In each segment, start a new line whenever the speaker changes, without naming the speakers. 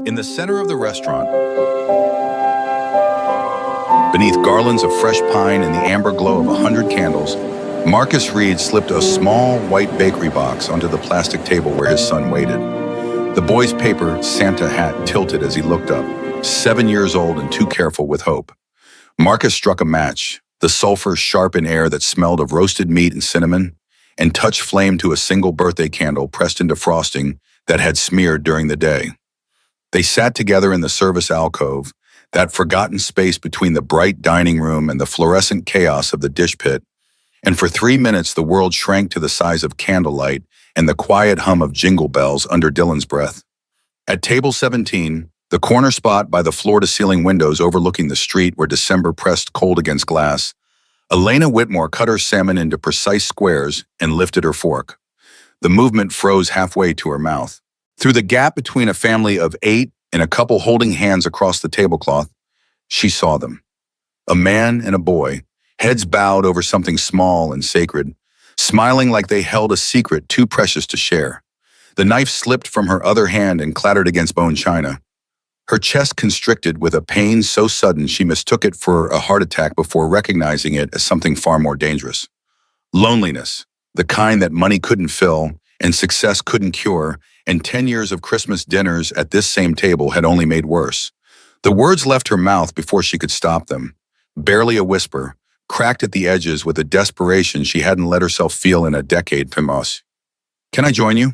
In the center of the restaurant, beneath garlands of fresh pine and the amber glow of 100 candles, Marcus Reed slipped a small white bakery box onto the plastic table where his son waited. The boy's paper Santa hat tilted as he looked up, 7 years old and too careful with hope. Marcus struck a match, the sulfur sharp in air that smelled of roasted meat and cinnamon, and touched flame to a single birthday candle pressed into frosting that had smeared during the day. They sat together in the service alcove, that forgotten space between the bright dining room and the fluorescent chaos of the dish pit, and for 3 minutes the world shrank to the size of candlelight and the quiet hum of jingle bells under Dylan's breath. At table 17, the corner spot by the floor-to-ceiling windows overlooking the street where December pressed cold against glass, Elena Whitmore cut her salmon into precise squares and lifted her fork. The movement froze halfway to her mouth. Through the gap between a family of 8 and a couple holding hands across the tablecloth, she saw them. A man and a boy, heads bowed over something small and sacred, smiling like they held a secret too precious to share. The knife slipped from her other hand and clattered against bone china. Her chest constricted with a pain so sudden she mistook it for a heart attack before recognizing it as something far more dangerous. Loneliness, the kind that money couldn't fill and success couldn't cure, and 10 years of Christmas dinners at this same table had only made worse. The words left her mouth before she could stop them, barely a whisper, cracked at the edges with a desperation she hadn't let herself feel in a decade. Pimos. Can I join you?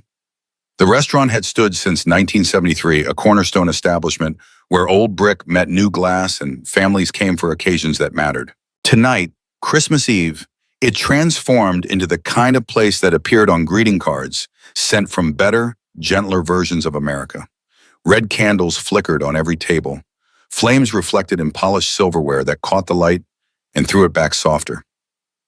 The restaurant had stood since 1973, a cornerstone establishment where old brick met new glass and families came for occasions that mattered. Tonight, Christmas Eve, it transformed into the kind of place that appeared on greeting cards, sent from better, gentler versions of America. Red candles flickered on every table. Flames reflected in polished silverware that caught the light and threw it back softer.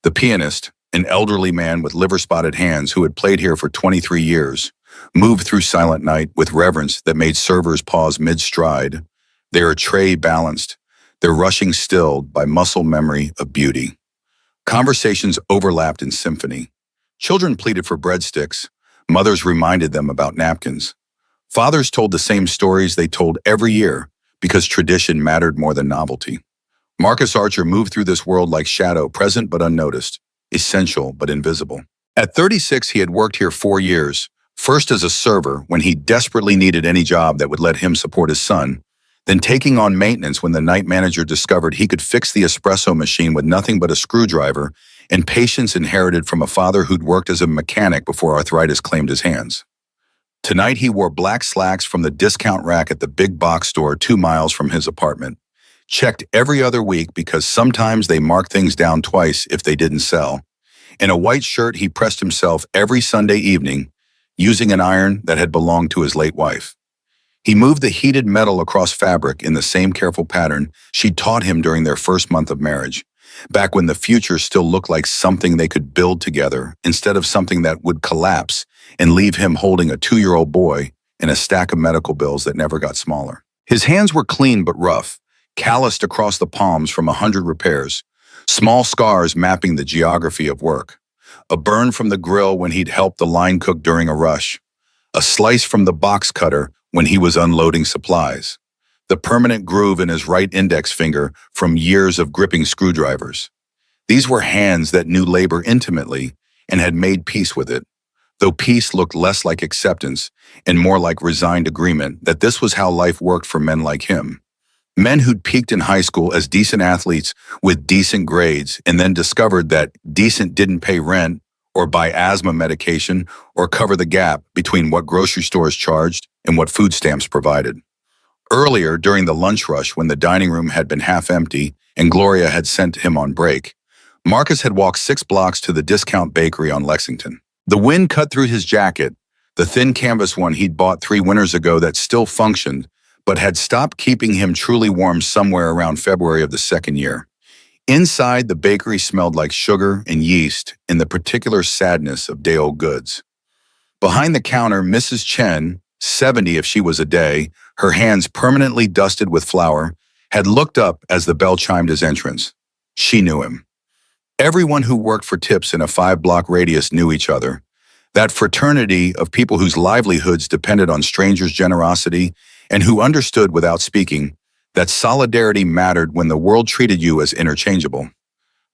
The pianist, an elderly man with liver-spotted hands who had played here for 23 years, moved through Silent Night with reverence that made servers pause mid-stride, their tray balanced, their rushing stilled by muscle memory of beauty. Conversations overlapped in symphony. Children pleaded for breadsticks. Mothers reminded them about napkins. Fathers told the same stories they told every year because tradition mattered more than novelty. Marcus Archer moved through this world like shadow, present but unnoticed, essential but invisible. At 36, he had worked here 4 years, first as a server when he desperately needed any job that would let him support his son, then taking on maintenance when the night manager discovered he could fix the espresso machine with nothing but a screwdriver, and patience inherited from a father who'd worked as a mechanic before arthritis claimed his hands. Tonight he wore black slacks from the discount rack at the big box store 2 miles from his apartment, checked every other week because sometimes they marked things down twice if they didn't sell. In a white shirt he pressed himself every Sunday evening, using an iron that had belonged to his late wife. He moved the heated metal across fabric in the same careful pattern she taught him during their first month of marriage, back when the future still looked like something they could build together instead of something that would collapse and leave him holding a 2-year-old boy and a stack of medical bills that never got smaller. His hands were clean but rough, calloused across the palms from 100 repairs, small scars mapping the geography of work. A burn from the grill when he'd helped the line cook during a rush. A slice from the box cutter when he was unloading supplies. The permanent groove in his right index finger from years of gripping screwdrivers. These were hands that knew labor intimately and had made peace with it, though peace looked less like acceptance and more like resigned agreement that this was how life worked for men like him. Men who'd peaked in high school as decent athletes with decent grades and then discovered that decent didn't pay rent or buy asthma medication or cover the gap between what grocery stores charged and what food stamps provided. Earlier, during the lunch rush when the dining room had been half empty and Gloria had sent him on break, Marcus had walked 6 blocks to the discount bakery on Lexington. The wind cut through his jacket, the thin canvas one he'd bought 3 winters ago that still functioned, but had stopped keeping him truly warm somewhere around February of the second year. Inside, the bakery smelled like sugar and yeast and the particular sadness of day-old goods. Behind the counter, Mrs. Chen, 70 if she was a day, her hands permanently dusted with flour, had looked up as the bell chimed his entrance. She knew him. Everyone who worked for tips in a 5-block radius knew each other. That fraternity of people whose livelihoods depended on strangers' generosity and who understood without speaking that solidarity mattered when the world treated you as interchangeable.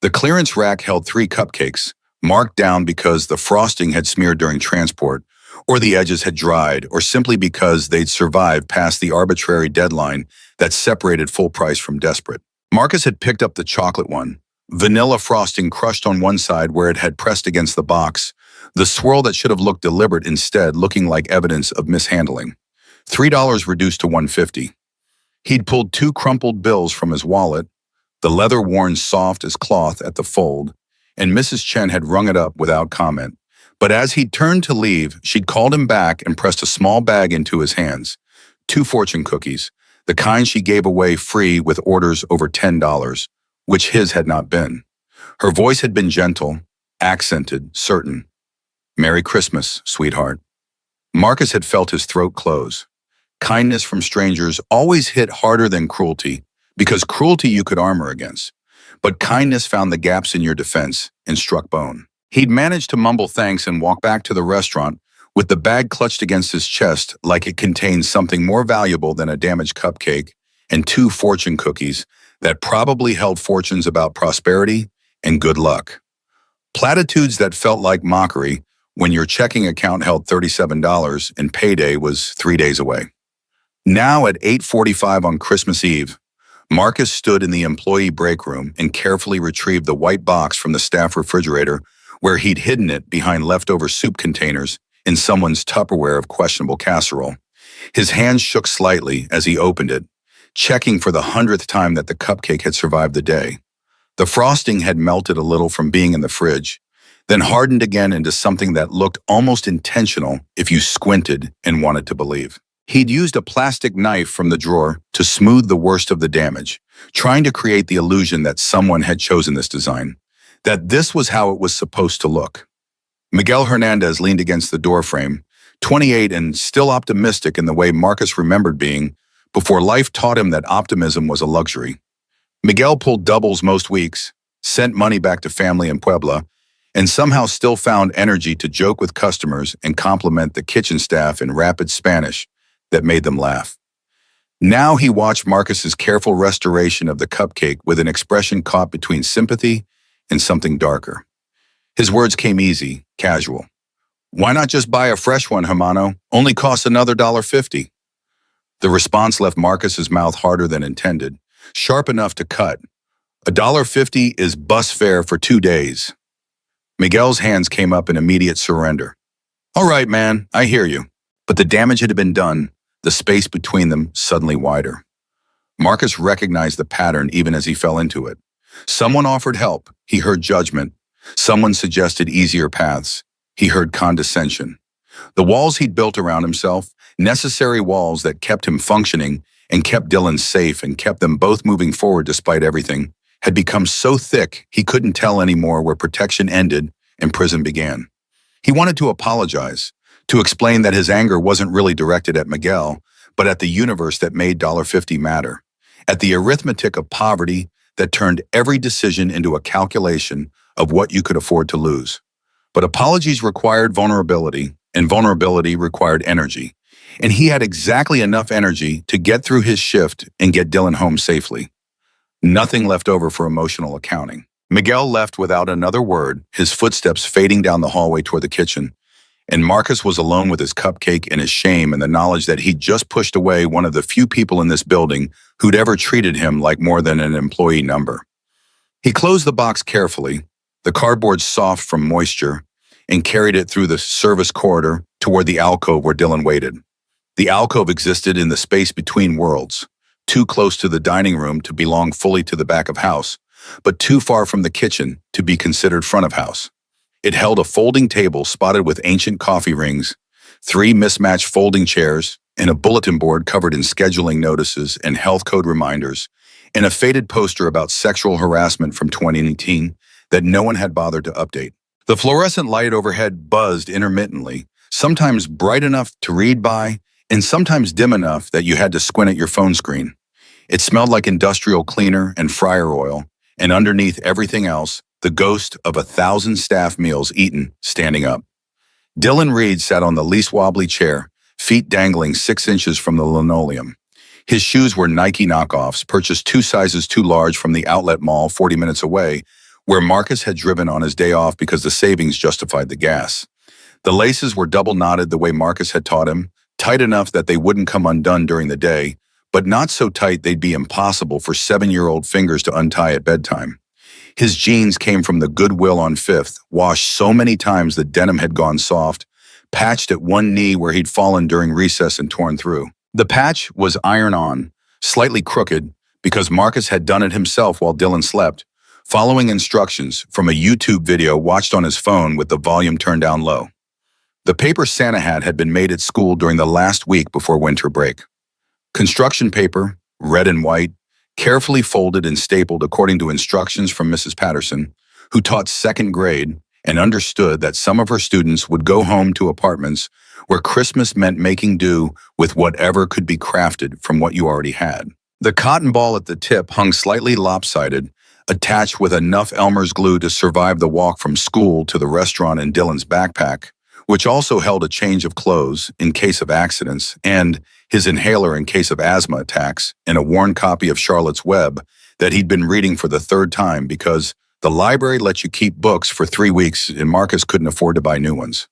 The clearance rack held 3 cupcakes, marked down because the frosting had smeared during transport, or the edges had dried, or simply because they'd survived past the arbitrary deadline that separated full price from desperate. Marcus had picked up the chocolate one, vanilla frosting crushed on one side where it had pressed against the box, the swirl that should have looked deliberate instead looking like evidence of mishandling. $3 reduced to $1.50. He'd pulled 2 crumpled bills from his wallet, the leather worn soft as cloth at the fold, and Mrs. Chen had rung it up without comment. But as he turned to leave, she'd called him back and pressed a small bag into his hands. 2 fortune cookies, the kind she gave away free with orders over $10, which his had not been. Her voice had been gentle, accented, certain. "Merry Christmas, sweetheart." Marcus had felt his throat close. Kindness from strangers always hit harder than cruelty, because cruelty you could armor against. But kindness found the gaps in your defense and struck bone. He'd managed to mumble thanks and walk back to the restaurant with the bag clutched against his chest like it contained something more valuable than a damaged cupcake and 2 fortune cookies that probably held fortunes about prosperity and good luck. Platitudes that felt like mockery when your checking account held $37 and payday was 3 days away. Now at 8:45 on Christmas Eve, Marcus stood in the employee break room and carefully retrieved the white box from the staff refrigerator where he'd hidden it behind leftover soup containers in someone's Tupperware of questionable casserole. His hands shook slightly as he opened it, checking for the 100th time that the cupcake had survived the day. The frosting had melted a little from being in the fridge, then hardened again into something that looked almost intentional if you squinted and wanted to believe. He'd used a plastic knife from the drawer to smooth the worst of the damage, trying to create the illusion that someone had chosen this design, that this was how it was supposed to look. Miguel Hernandez leaned against the doorframe, 28 and still optimistic in the way Marcus remembered being before life taught him that optimism was a luxury. Miguel pulled doubles most weeks, sent money back to family in Puebla, and somehow still found energy to joke with customers and compliment the kitchen staff in rapid Spanish that made them laugh. Now he watched Marcus's careful restoration of the cupcake with an expression caught between sympathy and something darker. His words came easy, casual. "Why not just buy a fresh one, Hermano? Only costs another $1.50. The response left Marcus's mouth harder than intended, sharp enough to cut. $1.50 is bus fare for 2 days. Miguel's hands came up in immediate surrender. "All right, man, I hear you." But the damage had been done, the space between them suddenly wider. Marcus recognized the pattern even as he fell into it. Someone offered help, he heard judgment. Someone suggested easier paths, he heard condescension. The walls he'd built around himself, necessary walls that kept him functioning and kept Dylan safe and kept them both moving forward despite everything, had become so thick he couldn't tell anymore where protection ended and prison began. He wanted to apologize, to explain that his anger wasn't really directed at Miguel, but at the universe that made $1.50 matter, at the arithmetic of poverty that turned every decision into a calculation of what you could afford to lose. But apologies required vulnerability, and vulnerability required energy, and he had exactly enough energy to get through his shift and get Dylan home safely. Nothing left over for emotional accounting. Miguel left without another word, his footsteps fading down the hallway toward the kitchen, and Marcus was alone with his cupcake and his shame and the knowledge that he'd just pushed away one of the few people in this building who'd ever treated him like more than an employee number. He closed the box carefully, the cardboard soft from moisture, and carried it through the service corridor toward the alcove where Dylan waited. The alcove existed in the space between worlds, too close to the dining room to belong fully to the back of house, but too far from the kitchen to be considered front of house. It held a folding table spotted with ancient coffee rings, 3 mismatched folding chairs, and a bulletin board covered in scheduling notices and health code reminders, and a faded poster about sexual harassment from 2018 that no one had bothered to update. The fluorescent light overhead buzzed intermittently, sometimes bright enough to read by, and sometimes dim enough that you had to squint at your phone screen. It smelled like industrial cleaner and fryer oil, and underneath everything else, the ghost of 1,000 staff meals eaten standing up. Dylan Reed sat on the least wobbly chair, feet dangling 6 inches from the linoleum. His shoes were Nike knockoffs, purchased 2 sizes too large from the outlet mall 40 minutes away, where Marcus had driven on his day off because the savings justified the gas. The laces were double knotted the way Marcus had taught him, tight enough that they wouldn't come undone during the day, but not so tight they'd be impossible for 7-year-old fingers to untie at bedtime. His jeans came from the Goodwill on Fifth, washed so many times the denim had gone soft, patched at one knee where he'd fallen during recess and torn through. The patch was iron-on, slightly crooked, because Marcus had done it himself while Dylan slept, following instructions from a YouTube video watched on his phone with the volume turned down low. The paper Santa hat had been made at school during the last week before winter break. Construction paper, red and white, carefully folded and stapled according to instructions from Mrs. Patterson, who taught second grade and understood that some of her students would go home to apartments where Christmas meant making do with whatever could be crafted from what you already had. The cotton ball at the tip hung slightly lopsided, attached with enough Elmer's glue to survive the walk from school to the restaurant in Dylan's backpack, which also held a change of clothes in case of accidents and his inhaler in case of asthma attacks, and a worn copy of Charlotte's Web that he'd been reading for the third time because the library let you keep books for 3 weeks and Marcus couldn't afford to buy new ones.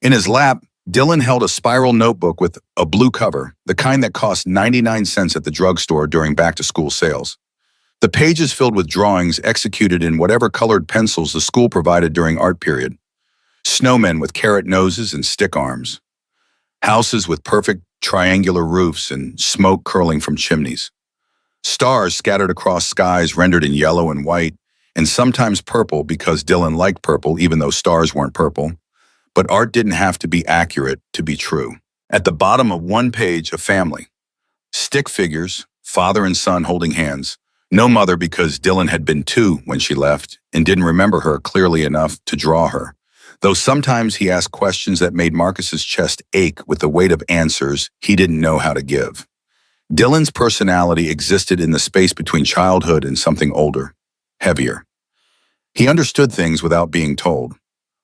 In his lap, Dylan held a spiral notebook with a blue cover, the kind that cost 99 cents at the drugstore during back-to-school sales. The pages filled with drawings executed in whatever colored pencils the school provided during art period. Snowmen with carrot noses and stick arms. Houses with perfect triangular roofs and smoke curling from chimneys. Stars scattered across skies rendered in yellow and white, and sometimes purple because Dylan liked purple even though stars weren't purple. But art didn't have to be accurate to be true. At the bottom of one page, a family. Stick figures, father and son holding hands. No mother because Dylan had been 2 when she left and didn't remember her clearly enough to draw her. Though sometimes he asked questions that made Marcus's chest ache with the weight of answers he didn't know how to give. Dylan's personality existed in the space between childhood and something older, heavier. He understood things without being told.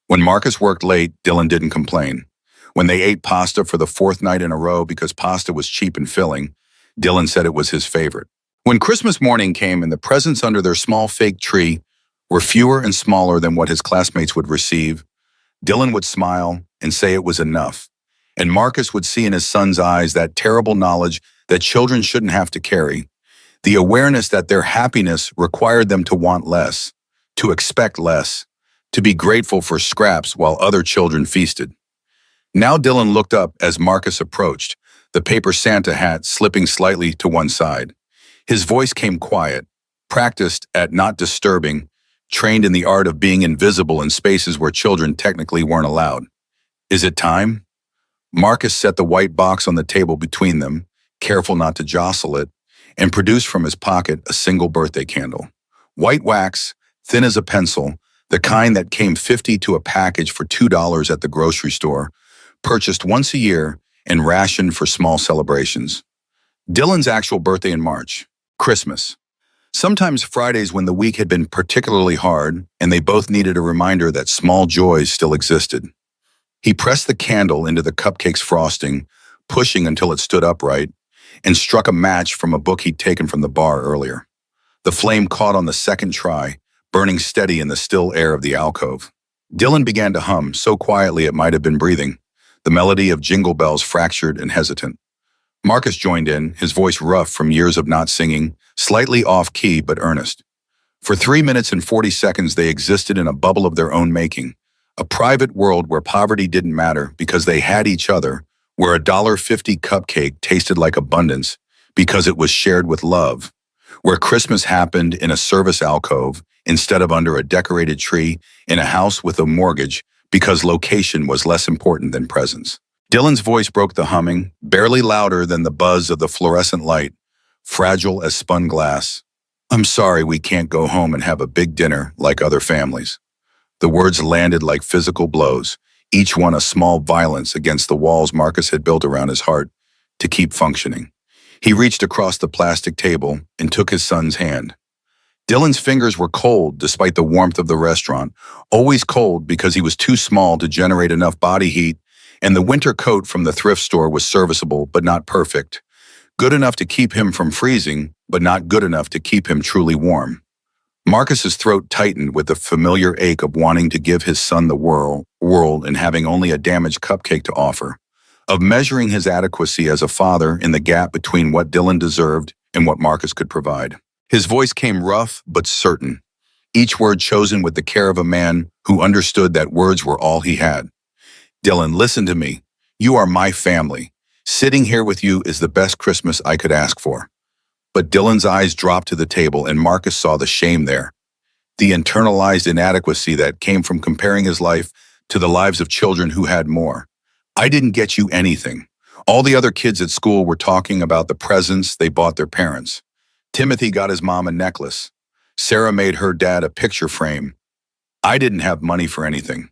When Marcus worked late, Dylan didn't complain. When they ate pasta for the 4th night in a row because pasta was cheap and filling, Dylan said it was his favorite. When Christmas morning came and the presents under their small fake tree were fewer and smaller than what his classmates would receive, Dylan would smile and say it was enough. And Marcus would see in his son's eyes that terrible knowledge that children shouldn't have to carry, the awareness that their happiness required them to want less, to expect less, to be grateful for scraps while other children feasted. Now Dylan looked up as Marcus approached, the paper Santa hat slipping slightly to one side. His voice came quiet, practiced at not disturbing, trained in the art of being invisible in spaces where children technically weren't allowed. Is it time? Marcus set the white box on the table between them, careful not to jostle it, and produced from his pocket a single birthday candle. White wax, thin as a pencil, the kind that came 50 to a package for $2 at the grocery store, purchased once a year and rationed for small celebrations. Dylan's actual birthday in March, Christmas. Sometimes Fridays when the week had been particularly hard and they both needed a reminder that small joys still existed. He pressed the candle into the cupcake's frosting, pushing until it stood upright, and struck a match from a book he'd taken from the bar earlier. The flame caught on the second try, burning steady in the still air of the alcove. Dylan began to hum, so quietly it might have been breathing, the melody of Jingle Bells fractured and hesitant. Marcus joined in, his voice rough from years of not singing, slightly off-key but earnest. For 3 minutes and 40 seconds they existed in a bubble of their own making, a private world where poverty didn't matter because they had each other, where a $1.50 cupcake tasted like abundance because it was shared with love, where Christmas happened in a service alcove instead of under a decorated tree in a house with a mortgage because location was less important than presence. Dylan's voice broke the humming, barely louder than the buzz of the fluorescent light, fragile as spun glass. I'm sorry we can't go home and have a big dinner like other families. The words landed like physical blows, each one a small violence against the walls Marcus had built around his heart to keep functioning. He reached across the plastic table and took his son's hand. Dylan's fingers were cold despite the warmth of the restaurant, always cold because he was too small to generate enough body heat and the winter coat from the thrift store was serviceable but not perfect, good enough to keep him from freezing, but not good enough to keep him truly warm. Marcus's throat tightened with the familiar ache of wanting to give his son the world and having only a damaged cupcake to offer, of measuring his adequacy as a father in the gap between what Dylan deserved and what Marcus could provide. His voice came rough but certain, each word chosen with the care of a man who understood that words were all he had. Dylan, listen to me. You are my family. Sitting here with you is the best Christmas I could ask for. But Dylan's eyes dropped to the table and Marcus saw the shame there, the internalized inadequacy that came from comparing his life to the lives of children who had more. I didn't get you anything. All the other kids at school were talking about the presents they bought their parents. Timothy got his mom a necklace. Sarah made her dad a picture frame. I didn't have money for anything.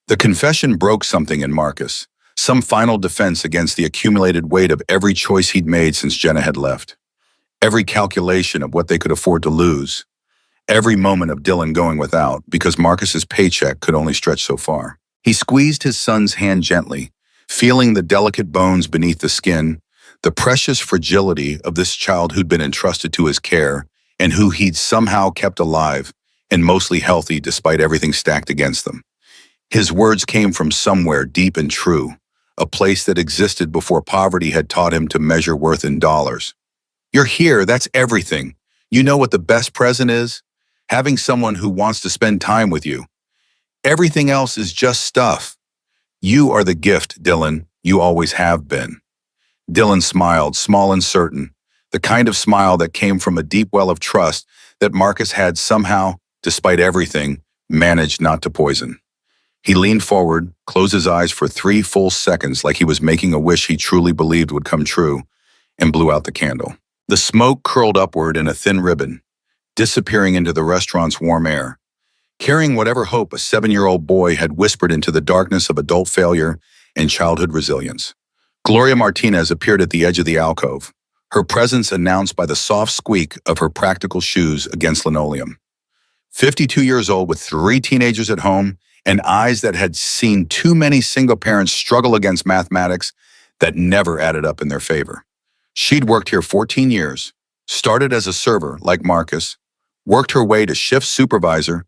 The confession broke something in Marcus, some final defense against the accumulated weight of every choice he'd made since Jenna had left. Every calculation of what they could afford to lose. Every moment of Dylan going without because Marcus's paycheck could only stretch so far. He squeezed his son's hand gently, feeling the delicate bones beneath the skin, the precious fragility of this child who'd been entrusted to his care and who he'd somehow kept alive and mostly healthy despite everything stacked against them. His words came from somewhere deep and true, a place that existed before poverty had taught him to measure worth in dollars. You're here, that's everything. You know what the best present is? Having someone who wants to spend time with you. Everything else is just stuff. You are the gift, Dylan. You always have been. Dylan smiled, small and certain, the kind of smile that came from a deep well of trust that Marcus had somehow, despite everything, managed not to poison. He leaned forward, closed his eyes for 3 full seconds like he was making a wish he truly believed would come true, and blew out the candle. The smoke curled upward in a thin ribbon, disappearing into the restaurant's warm air, carrying whatever hope a 7-year-old boy had whispered into the darkness of adult failure and childhood resilience. Gloria Martinez appeared at the edge of the alcove, her presence announced by the soft squeak of her practical shoes against linoleum. 52 years old with 3 teenagers at home and eyes that had seen too many single parents struggle against mathematics that never added up in their favor. She'd worked here 14 years, started as a server like Marcus, worked her way to shift supervisor,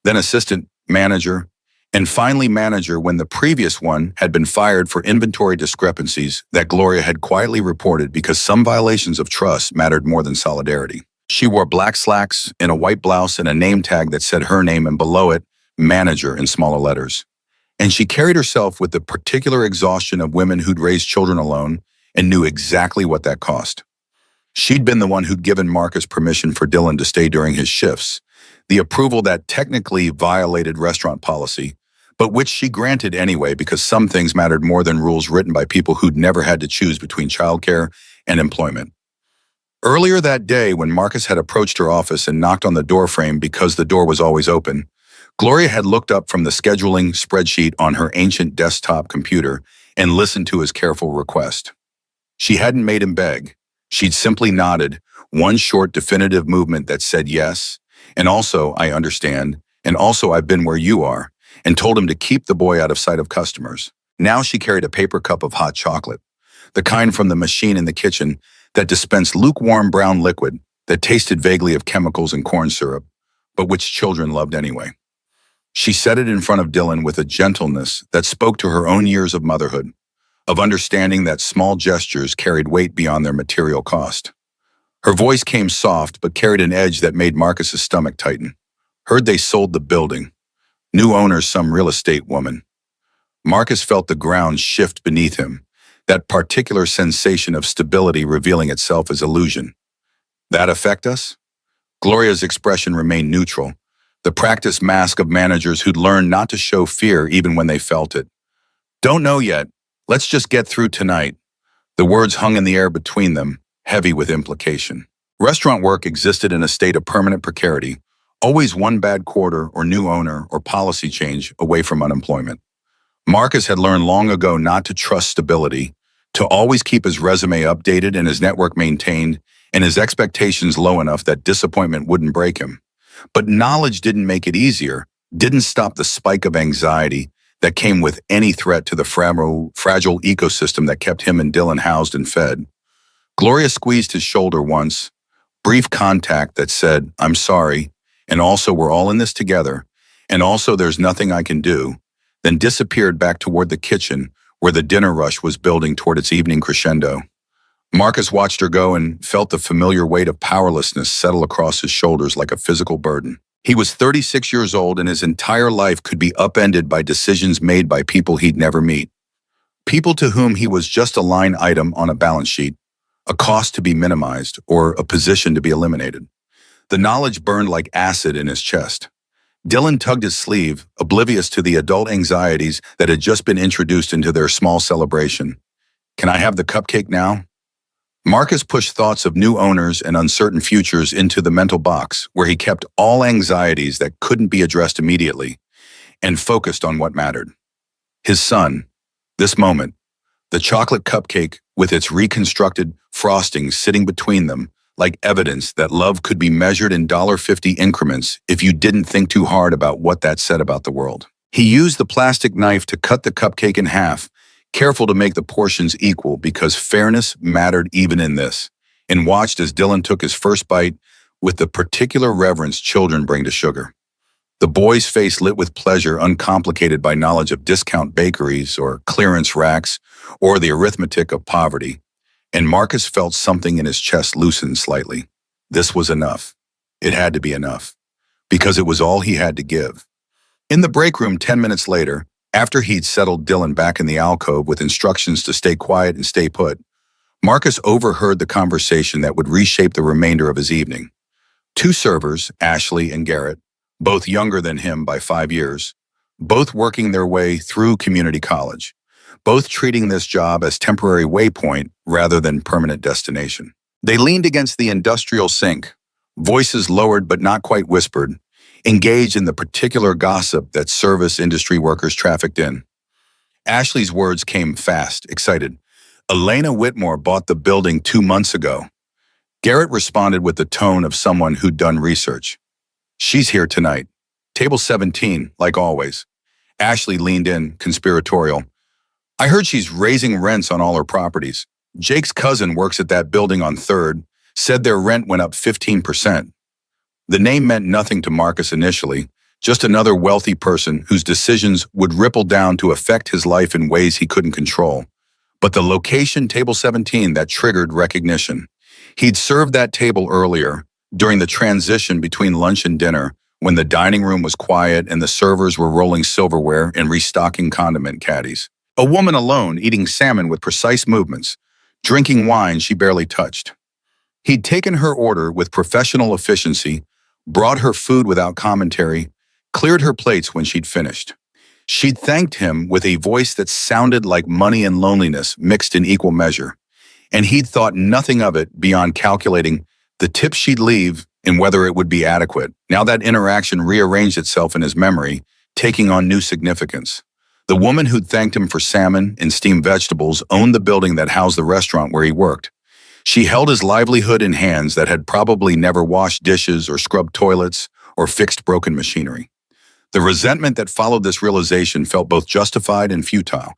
then assistant manager, and finally manager when the previous one had been fired for inventory discrepancies that Gloria had quietly reported because some violations of trust mattered more than solidarity. She wore black slacks and a white blouse and a name tag that said her name and below it, manager in smaller letters. And she carried herself with the particular exhaustion of women who'd raised children alone and knew exactly what that cost. She'd been the one who'd given Marcus permission for Dylan to stay during his shifts, the approval that technically violated restaurant policy, but which she granted anyway because some things mattered more than rules written by people who'd never had to choose between childcare and employment. Earlier that day, when Marcus had approached her office and knocked on the doorframe because the door was always open, Gloria had looked up from the scheduling spreadsheet on her ancient desktop computer and listened to his careful request. She hadn't made him beg. She'd simply nodded, one short definitive movement that said yes, and also, I understand, and also I've been where you are, and told him to keep the boy out of sight of customers. Now she carried a paper cup of hot chocolate, the kind from the machine in the kitchen that dispensed lukewarm brown liquid that tasted vaguely of chemicals and corn syrup, but which children loved anyway. She set it in front of Dylan with a gentleness that spoke to her own years of motherhood, of understanding that small gestures carried weight beyond their material cost. Her voice came soft but carried an edge that made Marcus's stomach tighten. Heard they sold the building. New owners, some real estate woman. Marcus felt the ground shift beneath him, that particular sensation of stability revealing itself as illusion. That affect us? Gloria's expression remained neutral, the practiced mask of managers who'd learned not to show fear even when they felt it. Don't know yet. Let's just get through tonight. The words hung in the air between them, heavy with implication. Restaurant work existed in a state of permanent precarity, always one bad quarter or new owner or policy change away from unemployment. Marcus had learned long ago not to trust stability, to always keep his resume updated and his network maintained, and his expectations low enough that disappointment wouldn't break him. But knowledge didn't make it easier, didn't stop the spike of anxiety that came with any threat to the fragile ecosystem that kept him and Dylan housed and fed. Gloria squeezed his shoulder once, brief contact that said, "I'm sorry," and also "we're all in this together," and also "there's nothing I can do," then disappeared back toward the kitchen where the dinner rush was building toward its evening crescendo. Marcus watched her go and felt the familiar weight of powerlessness settle across his shoulders like a physical burden. He was 36 years old and his entire life could be upended by decisions made by people he'd never meet. People to whom he was just a line item on a balance sheet, a cost to be minimized, or a position to be eliminated. The knowledge burned like acid in his chest. Dylan tugged his sleeve, oblivious to the adult anxieties that had just been introduced into their small celebration. "Can I have the cupcake now?" Marcus pushed thoughts of new owners and uncertain futures into the mental box, where he kept all anxieties that couldn't be addressed immediately, and focused on what mattered. His son, this moment, the chocolate cupcake with its reconstructed frosting sitting between them, like evidence that love could be measured in $1.50 increments if you didn't think too hard about what that said about the world. He used the plastic knife to cut the cupcake in half, careful to make the portions equal because fairness mattered even in this, and watched as Dylan took his first bite with the particular reverence children bring to sugar. The boy's face lit with pleasure uncomplicated by knowledge of discount bakeries or clearance racks or the arithmetic of poverty, and Marcus felt something in his chest loosen slightly. This was enough. It had to be enough, because it was all he had to give. In the break room 10 minutes later, after he'd settled Dylan back in the alcove with instructions to stay quiet and stay put, Marcus overheard the conversation that would reshape the remainder of his evening. Two servers, Ashley and Garrett, both younger than him by 5 years, both working their way through community college, both treating this job as temporary waypoint rather than permanent destination. They leaned against the industrial sink, voices lowered but not quite whispered, engaged in the particular gossip that service industry workers trafficked in. Ashley's words came fast, excited. "Elena Whitmore bought the building 2 months ago." Garrett responded with the tone of someone who'd done research. "She's here tonight. Table 17, like always." Ashley leaned in, conspiratorial. "I heard she's raising rents on all her properties. Jake's cousin works at that building on 3rd, said their rent went up 15%. The name meant nothing to Marcus initially, just another wealthy person whose decisions would ripple down to affect his life in ways he couldn't control. But the location, table 17, that triggered recognition. He'd served that table earlier, during the transition between lunch and dinner, when the dining room was quiet and the servers were rolling silverware and restocking condiment caddies. A woman alone eating salmon with precise movements, drinking wine she barely touched. He'd taken her order with professional efficiency, brought her food without commentary, cleared her plates when she'd finished. She'd thanked him with a voice that sounded like money and loneliness mixed in equal measure, and he'd thought nothing of it beyond calculating the tip she'd leave and whether it would be adequate. Now that interaction rearranged itself in his memory, taking on new significance. The woman who'd thanked him for salmon and steamed vegetables owned the building that housed the restaurant where he worked. She held his livelihood in hands that had probably never washed dishes or scrubbed toilets or fixed broken machinery. The resentment that followed this realization felt both justified and futile.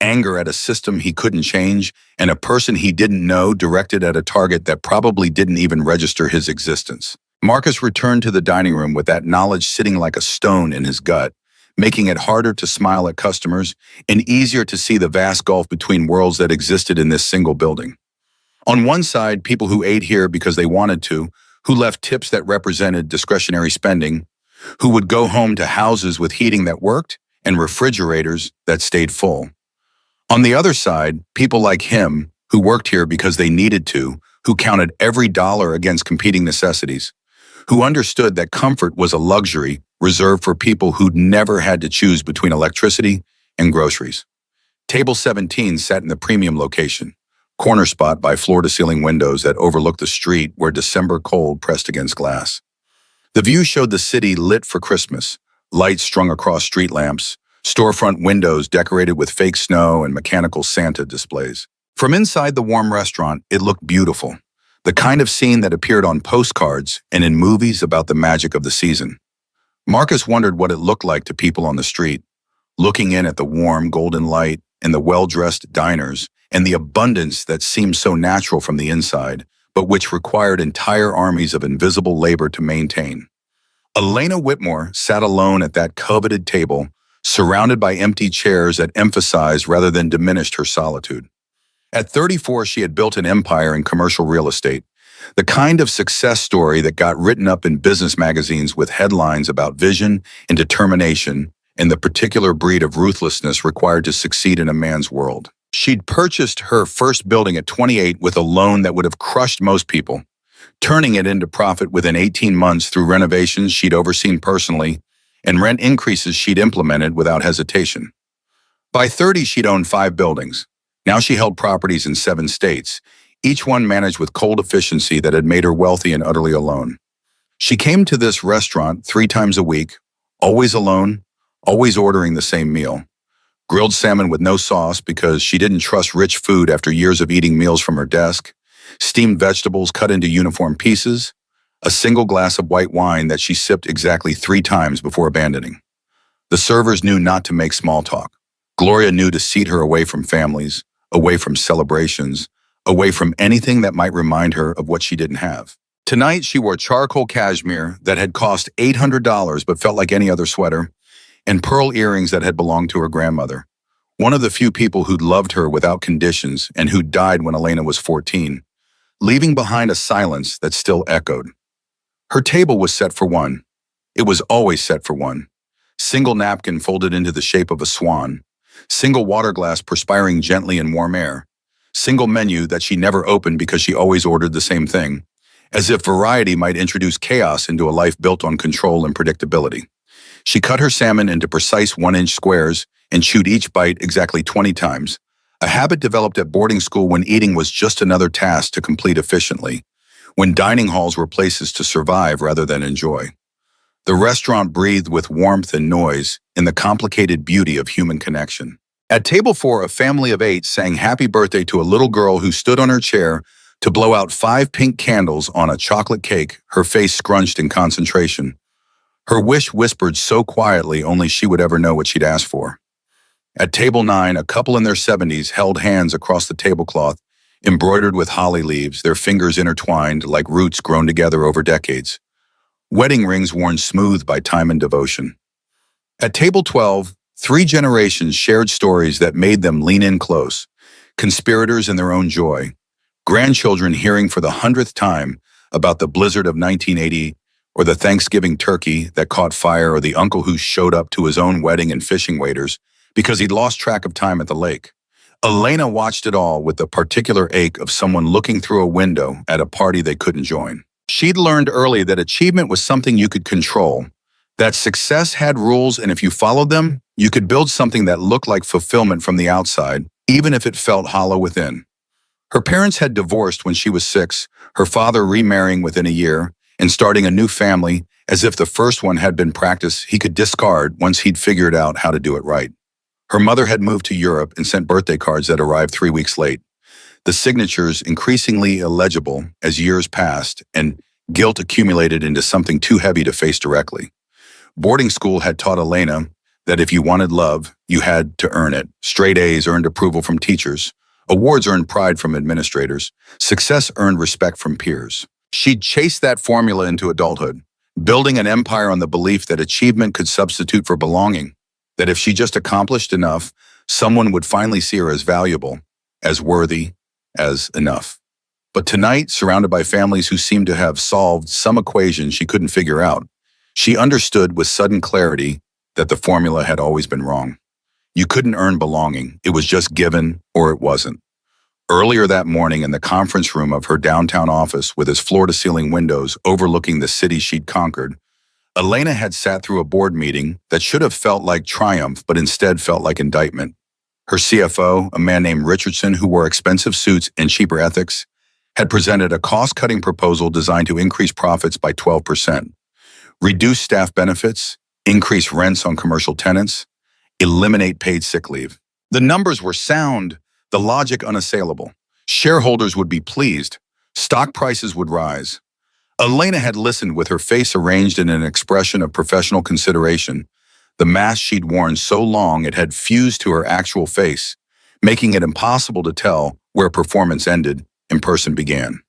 Anger at a system he couldn't change and a person he didn't know directed at a target that probably didn't even register his existence. Marcus returned to the dining room with that knowledge sitting like a stone in his gut, making it harder to smile at customers and easier to see the vast gulf between worlds that existed in this single building. On one side, people who ate here because they wanted to, who left tips that represented discretionary spending, who would go home to houses with heating that worked and refrigerators that stayed full. On the other side, people like him, who worked here because they needed to, who counted every dollar against competing necessities, who understood that comfort was a luxury reserved for people who'd never had to choose between electricity and groceries. Table 17 sat in the premium location, corner spot by floor-to-ceiling windows that overlooked the street where December cold pressed against glass. The view showed the city lit for Christmas, lights strung across street lamps, storefront windows decorated with fake snow and mechanical Santa displays. From inside the warm restaurant, it looked beautiful, the kind of scene that appeared on postcards and in movies about the magic of the season. Marcus wondered what it looked like to people on the street, looking in at the warm, golden light and the well-dressed diners and the abundance that seemed so natural from the inside, but which required entire armies of invisible labor to maintain. Elena Whitmore sat alone at that coveted table, surrounded by empty chairs that emphasized rather than diminished her solitude. At 34, she had built an empire in commercial real estate, the kind of success story that got written up in business magazines with headlines about vision and determination and the particular breed of ruthlessness required to succeed in a man's world. She'd purchased her first building at 28 with a loan that would have crushed most people, turning it into profit within 18 months through renovations she'd overseen personally and rent increases she'd implemented without hesitation. By 30, she'd owned 5 buildings. Now she held properties in 7 states, each one managed with cold efficiency that had made her wealthy and utterly alone. She came to this restaurant 3 times a week, always alone, always ordering the same meal. Grilled salmon with no sauce because she didn't trust rich food after years of eating meals from her desk, steamed vegetables cut into uniform pieces, a single glass of white wine that she sipped exactly 3 times before abandoning. The servers knew not to make small talk. Gloria knew to seat her away from families, away from celebrations, away from anything that might remind her of what she didn't have. Tonight, she wore charcoal cashmere that had cost $800 but felt like any other sweater, and pearl earrings that had belonged to her grandmother, one of the few people who'd loved her without conditions and who died when Elena was 14, leaving behind a silence that still echoed. Her table was set for one. It was always set for one. Single napkin folded into the shape of a swan, single water glass perspiring gently in warm air, single menu that she never opened because she always ordered the same thing, as if variety might introduce chaos into a life built on control and predictability. She cut her salmon into precise 1-inch squares and chewed each bite exactly 20 times, a habit developed at boarding school when eating was just another task to complete efficiently, when dining halls were places to survive rather than enjoy. The restaurant breathed with warmth and noise in the complicated beauty of human connection. At table 4, a family of 8 sang happy birthday to a little girl who stood on her chair to blow out 5 pink candles on a chocolate cake, her face scrunched in concentration. Her wish whispered so quietly only she would ever know what she'd asked for. At table 9, a couple in their 70s held hands across the tablecloth, embroidered with holly leaves, their fingers intertwined like roots grown together over decades. Wedding rings worn smooth by time and devotion. At table 12, 3 generations shared stories that made them lean in close, conspirators in their own joy, grandchildren hearing for the 100th time about the blizzard of 1980 or the Thanksgiving turkey that caught fire or the uncle who showed up to his own wedding and fishing waders because he'd lost track of time at the lake. Elena watched it all with the particular ache of someone looking through a window at a party they couldn't join. She'd learned early that achievement was something you could control, that success had rules, and if you followed them, you could build something that looked like fulfillment from the outside, even if it felt hollow within. Her parents had divorced when she was 6, her father remarrying within a year and starting a new family as if the first one had been practice he could discard once he'd figured out how to do it right. Her mother had moved to Europe and sent birthday cards that arrived 3 weeks late, the signatures increasingly illegible as years passed and guilt accumulated into something too heavy to face directly. Boarding school had taught Elena that if you wanted love, you had to earn it. Straight A's earned approval from teachers. Awards earned pride from administrators. Success earned respect from peers. She'd chased that formula into adulthood, building an empire on the belief that achievement could substitute for belonging, that if she just accomplished enough, someone would finally see her as valuable, as worthy, as enough. But tonight, surrounded by families who seemed to have solved some equation she couldn't figure out, she understood with sudden clarity that the formula had always been wrong. You couldn't earn belonging. It was just given or it wasn't. Earlier that morning in the conference room of her downtown office with its floor-to-ceiling windows overlooking the city she'd conquered, Elena had sat through a board meeting that should have felt like triumph but instead felt like indictment. Her CFO, a man named Richardson who wore expensive suits and cheaper ethics, had presented a cost-cutting proposal designed to increase profits by 12%, reduce staff benefits, increase rents on commercial tenants, eliminate paid sick leave. The numbers were sound, the logic unassailable. Shareholders would be pleased. Stock prices would rise. Elena had listened with her face arranged in an expression of professional consideration, The mask she'd worn so long it had fused to her actual face, making it impossible to tell where performance ended and person began.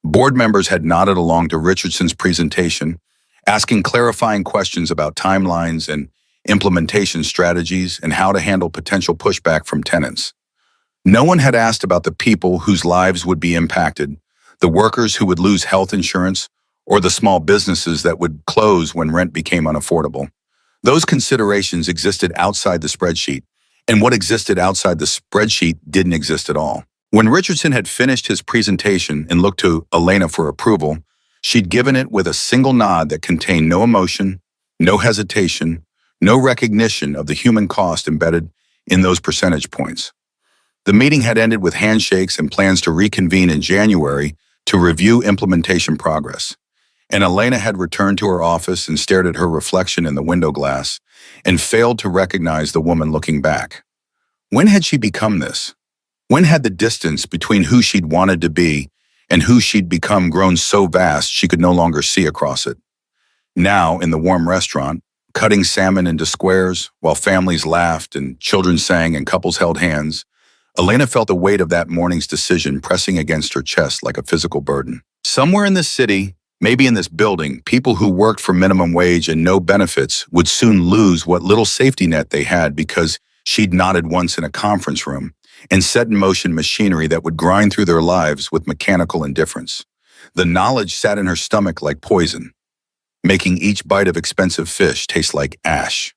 Board members had nodded along to Richardson's presentation, asking clarifying questions about timelines and implementation strategies and how to handle potential pushback from tenants. No one had asked about the people whose lives would be impacted, the workers who would lose health insurance, or the small businesses that would close when rent became unaffordable. Those considerations existed outside the spreadsheet, and what existed outside the spreadsheet didn't exist at all. When Richardson had finished his presentation and looked to Elena for approval, she'd given it with a single nod that contained no emotion, no hesitation, no recognition of the human cost embedded in those percentage points. The meeting had ended with handshakes and plans to reconvene in January to review implementation progress. And Elena had returned to her office and stared at her reflection in the window glass and failed to recognize the woman looking back. When had she become this? When had the distance between who she'd wanted to be and who she'd become grown so vast she could no longer see across it? Now, in the warm restaurant, cutting salmon into squares while families laughed and children sang and couples held hands, Elena felt the weight of that morning's decision pressing against her chest like a physical burden. Somewhere in this city, maybe in this building, people who worked for minimum wage and no benefits would soon lose what little safety net they had because she'd nodded once in a conference room and set in motion machinery that would grind through their lives with mechanical indifference. The knowledge sat in her stomach like poison, making each bite of expensive fish taste like ash.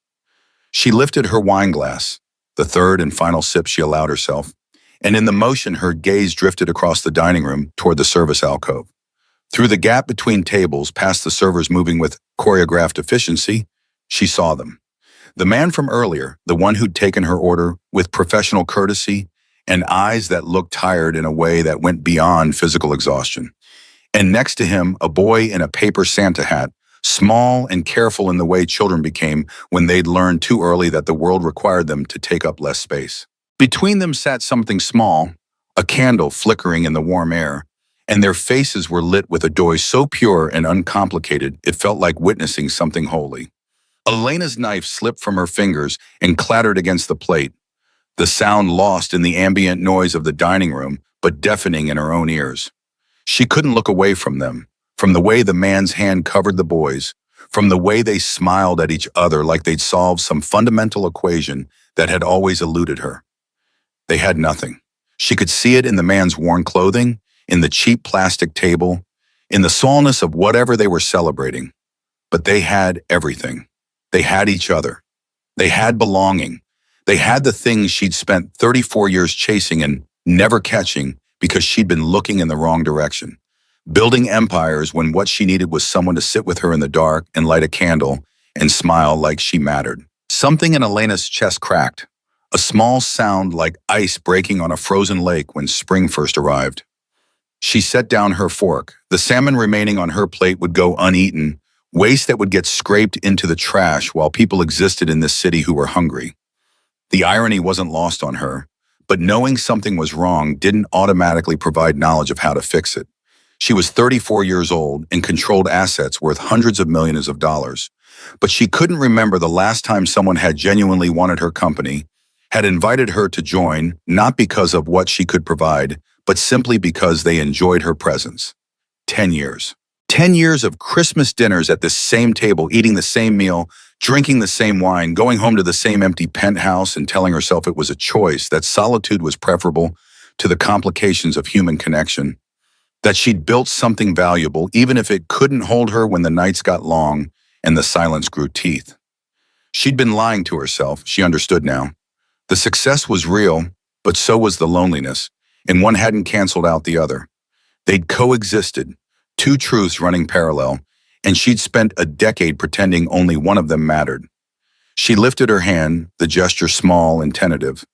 She lifted her wine glass, the third and final sip she allowed herself, and in the motion her gaze drifted across the dining room toward the service alcove. Through the gap between tables, past the servers moving with choreographed efficiency, she saw them. The man from earlier, the one who'd taken her order with professional courtesy and eyes that looked tired in a way that went beyond physical exhaustion. And next to him, a boy in a paper Santa hat, small and careful in the way children became when they'd learned too early that the world required them to take up less space. Between them sat something small, a candle flickering in the warm air, and their faces were lit with a joy so pure and uncomplicated it felt like witnessing something holy. Elena's knife slipped from her fingers and clattered against the plate, the sound lost in the ambient noise of the dining room, but deafening in her own ears. She couldn't look away from them, from the way the man's hand covered the boys, from the way they smiled at each other like they'd solved some fundamental equation that had always eluded her. They had nothing. She could see it in the man's worn clothing, in the cheap plastic table, in the smallness of whatever they were celebrating. But they had everything. They had each other. They had belonging. They had the things she'd spent 34 years chasing and never catching because she'd been looking in the wrong direction. Building empires when what she needed was someone to sit with her in the dark and light a candle and smile like she mattered. Something in Elena's chest cracked, a small sound like ice breaking on a frozen lake when spring first arrived. She set down her fork. The salmon remaining on her plate would go uneaten, waste that would get scraped into the trash while people existed in this city who were hungry. The irony wasn't lost on her, but knowing something was wrong didn't automatically provide knowledge of how to fix it. She was 34 years old and controlled assets worth hundreds of millions of dollars, but she couldn't remember the last time someone had genuinely wanted her company, had invited her to join, not because of what she could provide, but simply because they enjoyed her presence. 10 years. 10 years of Christmas dinners at the same table, eating the same meal, drinking the same wine, going home to the same empty penthouse and telling herself it was a choice, that solitude was preferable to the complications of human connection, that she'd built something valuable even if it couldn't hold her when the nights got long and the silence grew teeth. She'd been lying to herself, she understood now. The success was real, but so was the loneliness, and one hadn't canceled out the other. They'd coexisted, two truths running parallel, and she'd spent a decade pretending only one of them mattered. She lifted her hand, the gesture small and tentative.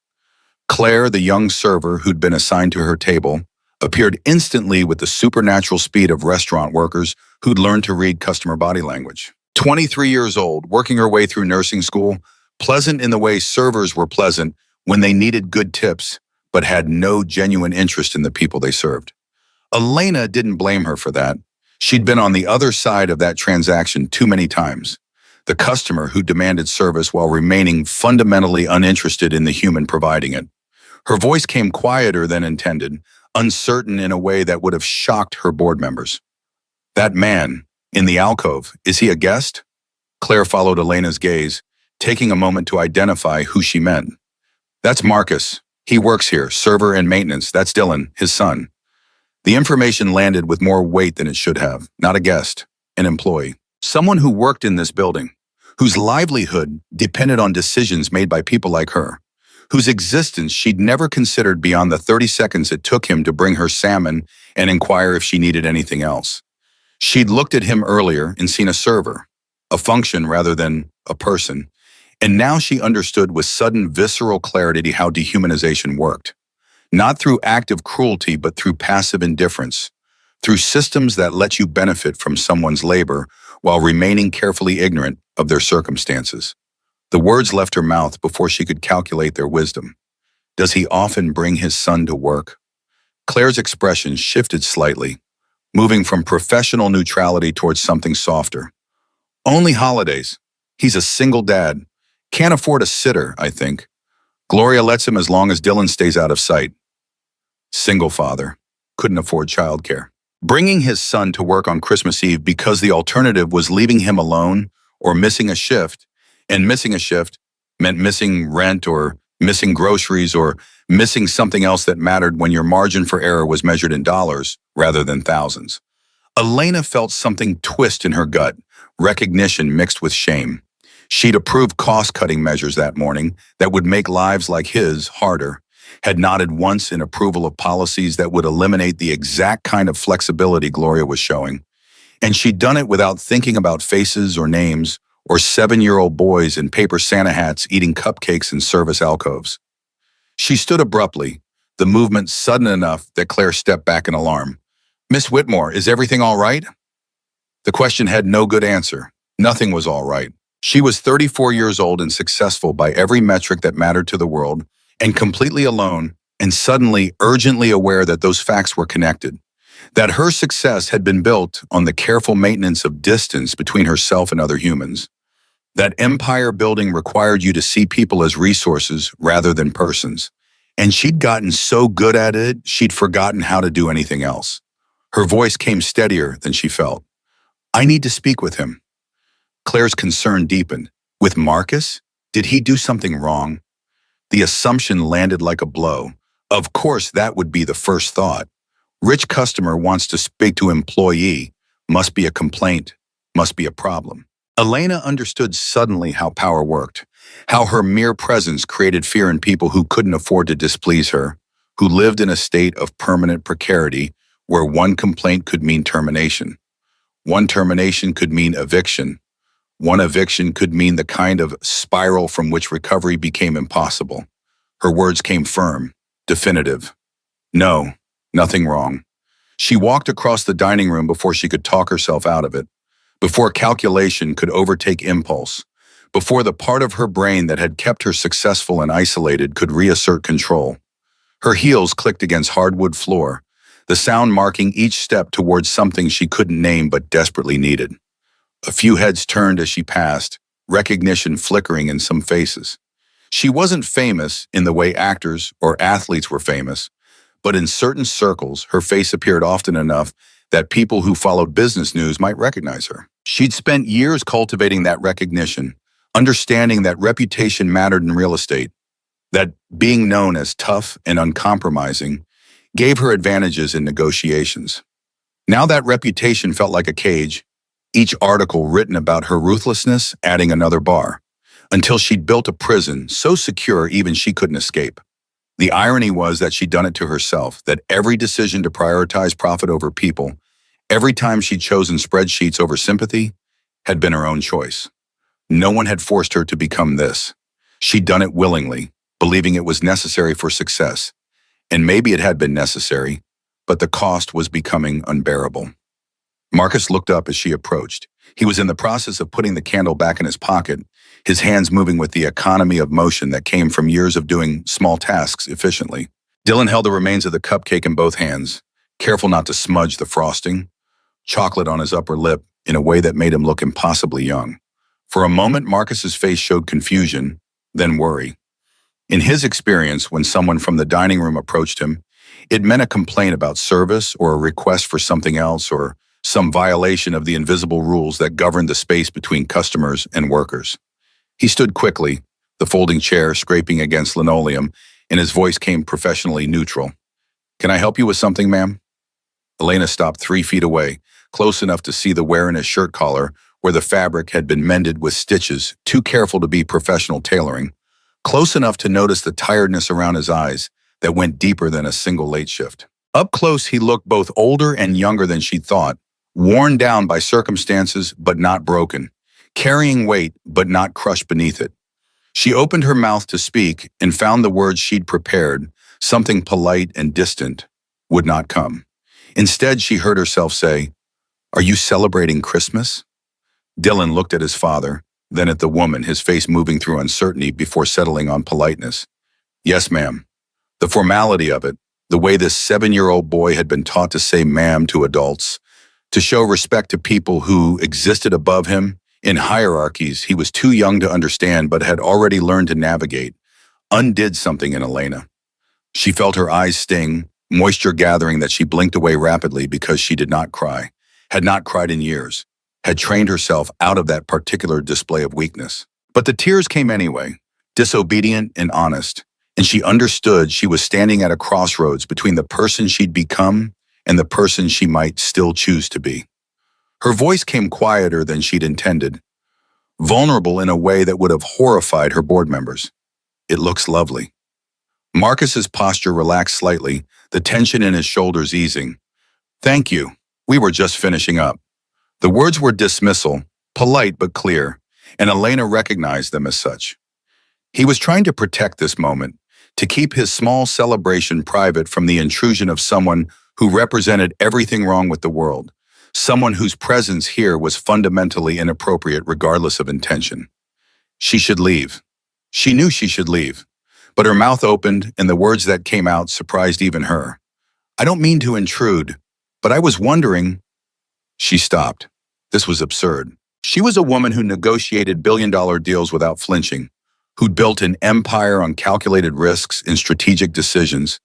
Claire, the young server who'd been assigned to her table, appeared instantly with the supernatural speed of restaurant workers who'd learned to read customer body language. 23 years old, working her way through nursing school, pleasant in the way servers were pleasant when they needed good tips, but had no genuine interest in the people they served. Elena didn't blame her for that. She'd been on the other side of that transaction too many times. the customer who demanded service while remaining fundamentally uninterested in the human providing it. Her voice came quieter than intended, uncertain in a way that would have shocked her board members. That man, in the alcove, is he a guest? Claire followed Elena's gaze, taking a moment to identify who she meant. That's Marcus. He works here, server and maintenance. That's Dylan, his son. The information landed with more weight than it should have. Not a guest, an employee. Someone who worked in this building, whose livelihood depended on decisions made by people like her, whose existence she'd never considered beyond the 30 seconds it took him to bring her salmon and inquire if she needed anything else. She'd looked at him earlier and seen a server, a function rather than a person, and now she understood with sudden visceral clarity how dehumanization worked. Not through active cruelty, but through passive indifference, through systems that let you benefit from someone's labor while remaining carefully ignorant of their circumstances. The words left her mouth before she could calculate their wisdom. Does he often bring his son to work? Claire's expression shifted slightly, moving from professional neutrality towards something softer. Only holidays. He's a single dad. Can't afford a sitter, I think. Gloria lets him as long as Dylan stays out of sight. Single father. Couldn't afford childcare. Bringing his son to work on Christmas Eve because the alternative was leaving him alone or missing a shift, and missing a shift meant missing rent or missing groceries or missing something else that mattered when your margin for error was measured in dollars rather than thousands. Elena felt something twist in her gut, recognition mixed with shame. She'd approved cost-cutting measures that morning that would make lives like his harder, had nodded once in approval of policies that would eliminate the exact kind of flexibility Gloria was showing. And she'd done it without thinking about faces or names or 7-year-old boys in paper Santa hats eating cupcakes in service alcoves. She stood abruptly, the movement sudden enough that Claire stepped back in alarm. "Miss Whitmore, is everything all right?" The question had no good answer. Nothing was all right. She was 34 years old and successful by every metric that mattered to the world, and completely alone, and suddenly urgently aware that those facts were connected. That her success had been built on the careful maintenance of distance between herself and other humans. That empire building required you to see people as resources rather than persons. And she'd gotten so good at it, she'd forgotten how to do anything else. Her voice came steadier than she felt. "I need to speak with him." Claire's concern deepened. With Marcus? Did he do something wrong? The assumption landed like a blow. Of course, that would be the first thought. Rich customer wants to speak to employee. Must be a complaint. Must be a problem. Elena understood suddenly how power worked, how her mere presence created fear in people who couldn't afford to displease her, who lived in a state of permanent precarity where one complaint could mean termination. One termination could mean eviction. One eviction could mean the kind of spiral from which recovery became impossible. Her words came firm, definitive. No, nothing wrong. She walked across the dining room before she could talk herself out of it, before calculation could overtake impulse, before the part of her brain that had kept her successful and isolated could reassert control. Her heels clicked against hardwood floor, the sound marking each step towards something she couldn't name but desperately needed. A few heads turned as she passed, recognition flickering in some faces. She wasn't famous in the way actors or athletes were famous, but in certain circles, her face appeared often enough that people who followed business news might recognize her. She'd spent years cultivating that recognition, understanding that reputation mattered in real estate, that being known as tough and uncompromising gave her advantages in negotiations. Now that reputation felt like a cage, each article written about her ruthlessness adding another bar, until she'd built a prison so secure even she couldn't escape. The irony was that she'd done it to herself, that every decision to prioritize profit over people, every time she'd chosen spreadsheets over sympathy, had been her own choice. No one had forced her to become this. She'd done it willingly, believing it was necessary for success. And maybe it had been necessary, but the cost was becoming unbearable. Marcus looked up as she approached. He was in the process of putting the candle back in his pocket, his hands moving with the economy of motion that came from years of doing small tasks efficiently. Dylan held the remains of the cupcake in both hands, careful not to smudge the frosting, chocolate on his upper lip in a way that made him look impossibly young. For a moment, Marcus's face showed confusion, then worry. In his experience, when someone from the dining room approached him, it meant a complaint about service or a request for something else or some violation of the invisible rules that governed the space between customers and workers. He stood quickly, the folding chair scraping against linoleum, and his voice came professionally neutral. "Can I help you with something, ma'am?" Elena stopped 3 feet away, close enough to see the wear in his shirt collar where the fabric had been mended with stitches, too careful to be professional tailoring, close enough to notice the tiredness around his eyes that went deeper than a single late shift. Up close, he looked both older and younger than she thought, worn down by circumstances but not broken, carrying weight but not crushed beneath it. She opened her mouth to speak and found the words she'd prepared, something polite and distant, would not come. Instead, she heard herself say, "Are you celebrating Christmas?" Dylan looked at his father, then at the woman, his face moving through uncertainty before settling on politeness. "Yes, ma'am." The formality of it, the way this 7-year-old boy had been taught to say ma'am to adults, to show respect to people who existed above him in hierarchies he was too young to understand but had already learned to navigate, undid something in Elena. She felt her eyes sting, moisture gathering that she blinked away rapidly because she did not cry, had not cried in years, had trained herself out of that particular display of weakness. But the tears came anyway, disobedient and honest, and she understood she was standing at a crossroads between the person she'd become and the person she might still choose to be. Her voice came quieter than she'd intended, vulnerable in a way that would have horrified her board members. "It looks lovely." Marcus's posture relaxed slightly, the tension in his shoulders easing. "Thank you. We were just finishing up." The words were dismissal, polite but clear, and Elena recognized them as such. He was trying to protect this moment, to keep his small celebration private from the intrusion of someone who represented everything wrong with the world, someone whose presence here was fundamentally inappropriate regardless of intention. She should leave. She knew she should leave, but her mouth opened and the words that came out surprised even her. "I don't mean to intrude, but I was wondering—" She stopped. This was absurd. She was a woman who negotiated billion-dollar deals without flinching, who'd built an empire on calculated risks and strategic decisions,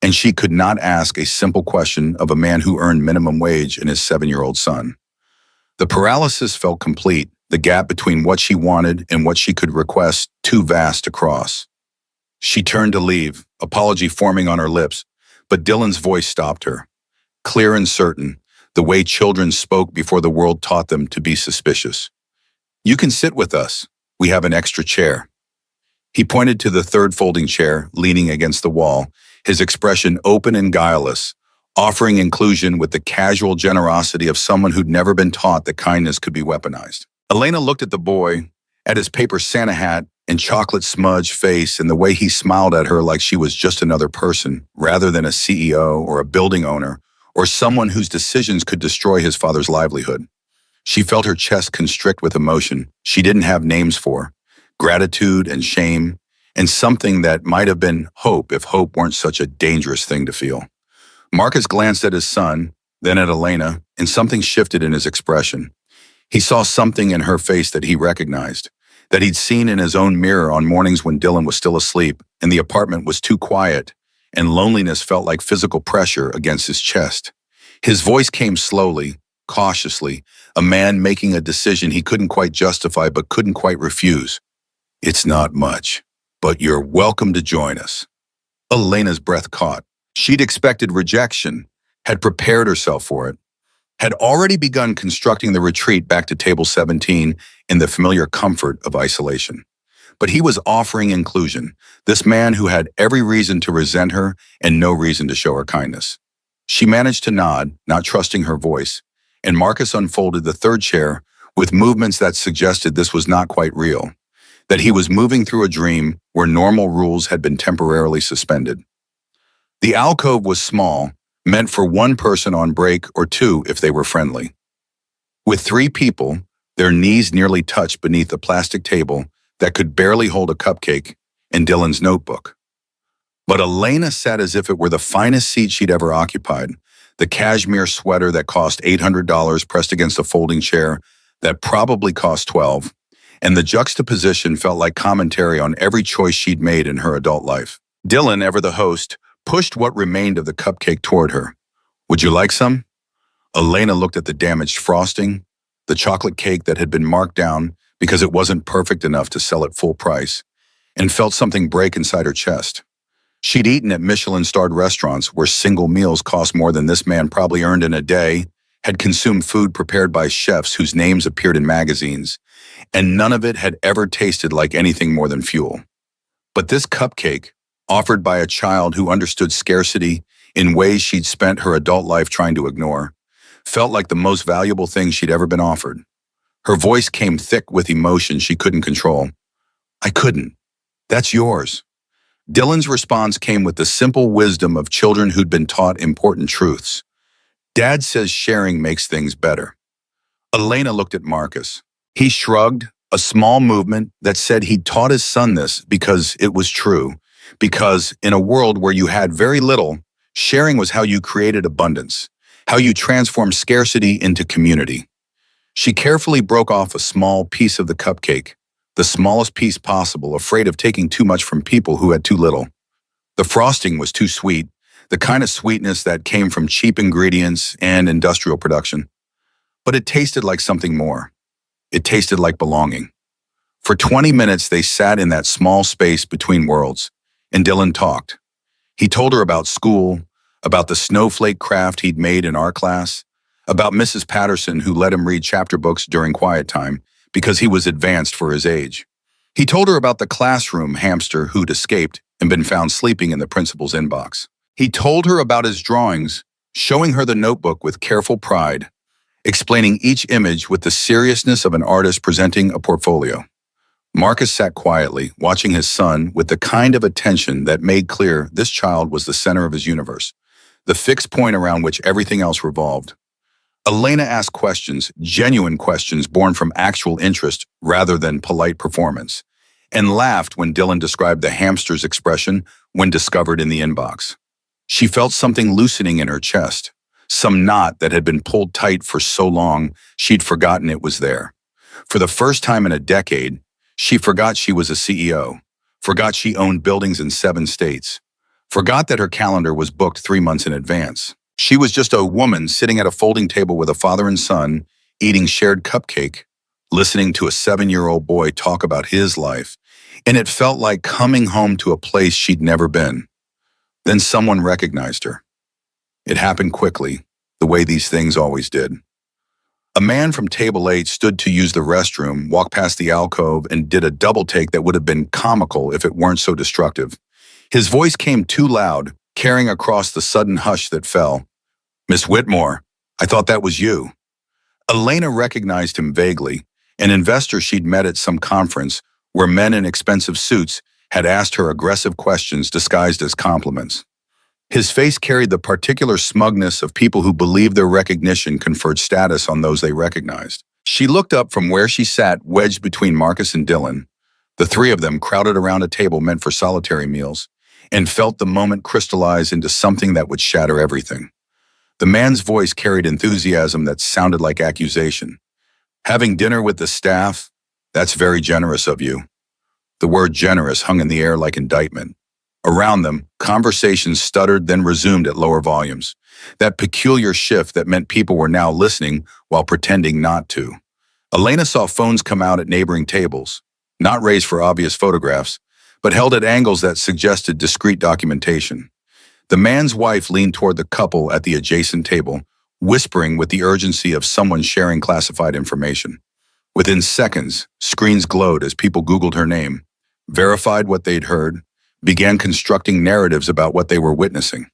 and she could not ask a simple question of a man who earned minimum wage and his 7-year-old son. The paralysis felt complete, the gap between what she wanted and what she could request too vast to cross. She turned to leave, apology forming on her lips, but Dylan's voice stopped her. Clear and certain, the way children spoke before the world taught them to be suspicious. "You can sit with us. We have an extra chair." He pointed to the third folding chair, leaning against the wall, his expression open and guileless, offering inclusion with the casual generosity of someone who'd never been taught that kindness could be weaponized. Elena looked at the boy, at his paper Santa hat and chocolate smudge face, and the way he smiled at her like she was just another person, rather than a CEO or a building owner, or someone whose decisions could destroy his father's livelihood. She felt her chest constrict with emotion she didn't have names for, gratitude and shame, and something that might have been hope if hope weren't such a dangerous thing to feel. Marcus glanced at his son, then at Elena, and something shifted in his expression. He saw something in her face that he recognized, that he'd seen in his own mirror on mornings when Dylan was still asleep and the apartment was too quiet, and loneliness felt like physical pressure against his chest. His voice came slowly, cautiously, a man making a decision he couldn't quite justify but couldn't quite refuse. "It's not much, but you're welcome to join us." Elena's breath caught. She'd expected rejection, had prepared herself for it, had already begun constructing the retreat back to table 17 in the familiar comfort of isolation. But he was offering inclusion, this man who had every reason to resent her and no reason to show her kindness. She managed to nod, not trusting her voice, and Marcus unfolded the third chair with movements that suggested this was not quite real, that he was moving through a dream where normal rules had been temporarily suspended. The alcove was small, meant for one person on break or two if they were friendly. With 3 people, their knees nearly touched beneath a plastic table that could barely hold a cupcake and Dylan's notebook. But Elena sat as if it were the finest seat she'd ever occupied, the cashmere sweater that cost $800 pressed against a folding chair that probably cost $12, and the juxtaposition felt like commentary on every choice she'd made in her adult life. Dylan, ever the host, pushed what remained of the cupcake toward her. "Would you like some?" Elena looked at the damaged frosting, the chocolate cake that had been marked down because it wasn't perfect enough to sell at full price, and felt something break inside her chest. She'd eaten at Michelin-starred restaurants where single meals cost more than this man probably earned in a day, had consumed food prepared by chefs whose names appeared in magazines, and none of it had ever tasted like anything more than fuel. But this cupcake, offered by a child who understood scarcity in ways she'd spent her adult life trying to ignore, felt like the most valuable thing she'd ever been offered. Her voice came thick with emotion she couldn't control. "I couldn't. That's yours." Dylan's response came with the simple wisdom of children who'd been taught important truths. "Dad says sharing makes things better." Elena looked at Marcus. He shrugged, a small movement that said he'd taught his son this because it was true, because in a world where you had very little, sharing was how you created abundance, how you transformed scarcity into community. She carefully broke off a small piece of the cupcake, the smallest piece possible, afraid of taking too much from people who had too little. The frosting was too sweet, the kind of sweetness that came from cheap ingredients and industrial production. But it tasted like something more. It tasted like belonging. For 20 minutes, they sat in that small space between worlds, and Dylan talked. He told her about school, about the snowflake craft he'd made in art class, about Mrs. Patterson who let him read chapter books during quiet time because he was advanced for his age. He told her about the classroom hamster who'd escaped and been found sleeping in the principal's inbox. He told her about his drawings, showing her the notebook with careful pride, explaining each image with the seriousness of an artist presenting a portfolio. Marcus sat quietly, watching his son with the kind of attention that made clear this child was the center of his universe, the fixed point around which everything else revolved. Elena asked questions, genuine questions born from actual interest rather than polite performance, and laughed when Dylan described the hamster's expression when discovered in the inbox. She felt something loosening in her chest, some knot that had been pulled tight for so long she'd forgotten it was there. For the first time in a decade, she forgot she was a CEO, forgot she owned buildings in 7 states, forgot that her calendar was booked 3 months in advance. She was just a woman sitting at a folding table with a father and son, eating shared cupcake, listening to a 7-year-old boy talk about his life, and it felt like coming home to a place she'd never been. Then someone recognized her. It happened quickly, the way these things always did. A man from table 8 stood to use the restroom, walked past the alcove, and did a double take that would have been comical if it weren't so destructive. His voice came too loud, carrying across the sudden hush that fell. "Miss Whitmore, I thought that was you." Elena recognized him vaguely, an investor she'd met at some conference where men in expensive suits had asked her aggressive questions disguised as compliments. His face carried the particular smugness of people who believed their recognition conferred status on those they recognized. She looked up from where she sat, wedged between Marcus and Dylan, the 3 of them crowded around a table meant for solitary meals, and felt the moment crystallize into something that would shatter everything. The man's voice carried enthusiasm that sounded like accusation. "Having dinner with the staff? That's very generous of you." The word generous hung in the air like indictment. Around them, conversations stuttered, then resumed at lower volumes. That peculiar shift that meant people were now listening while pretending not to. Elena saw phones come out at neighboring tables, not raised for obvious photographs, but held at angles that suggested discreet documentation. The man's wife leaned toward the couple at the adjacent table, whispering with the urgency of someone sharing classified information. Within seconds, screens glowed as people Googled her name, verified what they'd heard, began constructing narratives about what they were witnessing.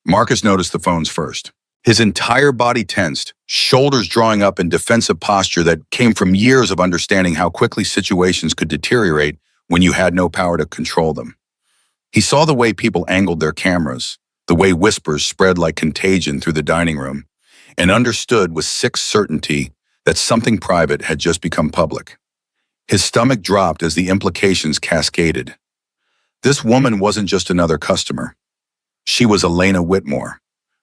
Marcus noticed the phones first. His entire body tensed, shoulders drawing up in defensive posture that came from years of understanding how quickly situations could deteriorate when you had no power to control them. He saw the way people angled their cameras, the way whispers spread like contagion through the dining room, and understood with sick certainty that something private had just become public. His stomach dropped as the implications cascaded. This woman wasn't just another customer. She was Elena Whitmore,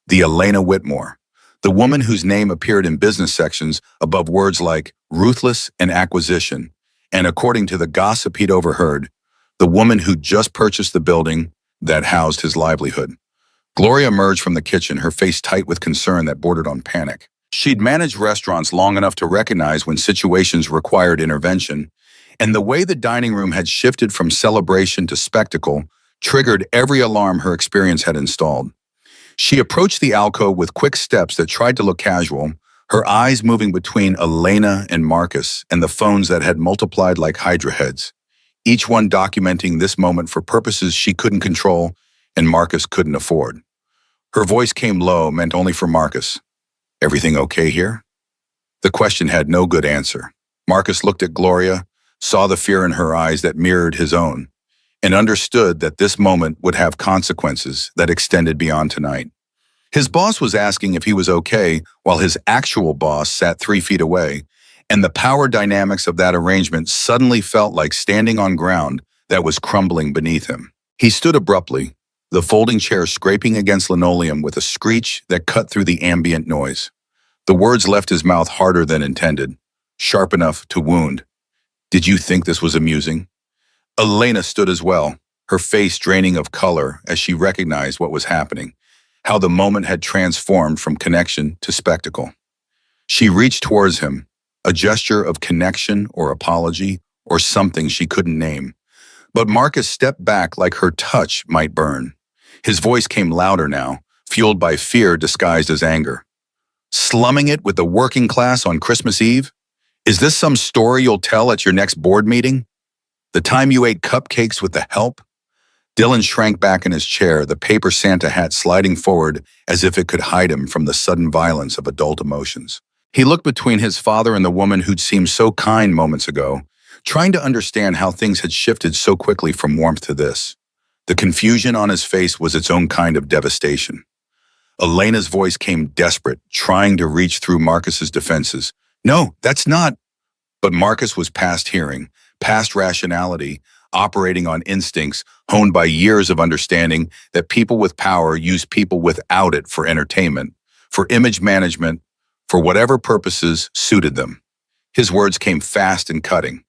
the Elena Whitmore, the woman whose name appeared in business sections above words like ruthless and acquisition, and according to the gossip he'd overheard, the woman who'd just purchased the building that housed his livelihood. Gloria emerged from the kitchen, her face tight with concern that bordered on panic. She'd managed restaurants long enough to recognize when situations required intervention, and the way the dining room had shifted from celebration to spectacle triggered every alarm her experience had installed. She approached the alcove with quick steps that tried to look casual, her eyes moving between Elena and Marcus and the phones that had multiplied like Hydra heads, each one documenting this moment for purposes she couldn't control and Marcus couldn't afford. Her voice came low, meant only for Marcus. "Everything okay here?" The question had no good answer. Marcus looked at Gloria, saw the fear in her eyes that mirrored his own, and understood that this moment would have consequences that extended beyond tonight. His boss was asking if he was okay while his actual boss sat 3 feet away, and the power dynamics of that arrangement suddenly felt like standing on ground that was crumbling beneath him. He stood abruptly, the folding chair scraping against linoleum with a screech that cut through the ambient noise. The words left his mouth harder than intended, sharp enough to wound. "Did you think this was amusing?" Elena stood as well, her face draining of color as she recognized what was happening, how the moment had transformed from connection to spectacle. She reached towards him, a gesture of connection or apology or something she couldn't name. But Marcus stepped back like her touch might burn. His voice came louder now, fueled by fear disguised as anger. "Slumming it with the working class on Christmas Eve? Is this some story you'll tell at your next board meeting? The time you ate cupcakes with the help?" Dylan shrank back in his chair, the paper Santa hat sliding forward as if it could hide him from the sudden violence of adult emotions. He looked between his father and the woman who'd seemed so kind moments ago, trying to understand how things had shifted so quickly from warmth to this. The confusion on his face was its own kind of devastation. Elena's voice came desperate, trying to reach through Marcus's defenses. "No, that's not." But Marcus was past hearing, past rationality, operating on instincts honed by years of understanding that people with power use people without it for entertainment, for image management, for whatever purposes suited them. His words came fast and cutting.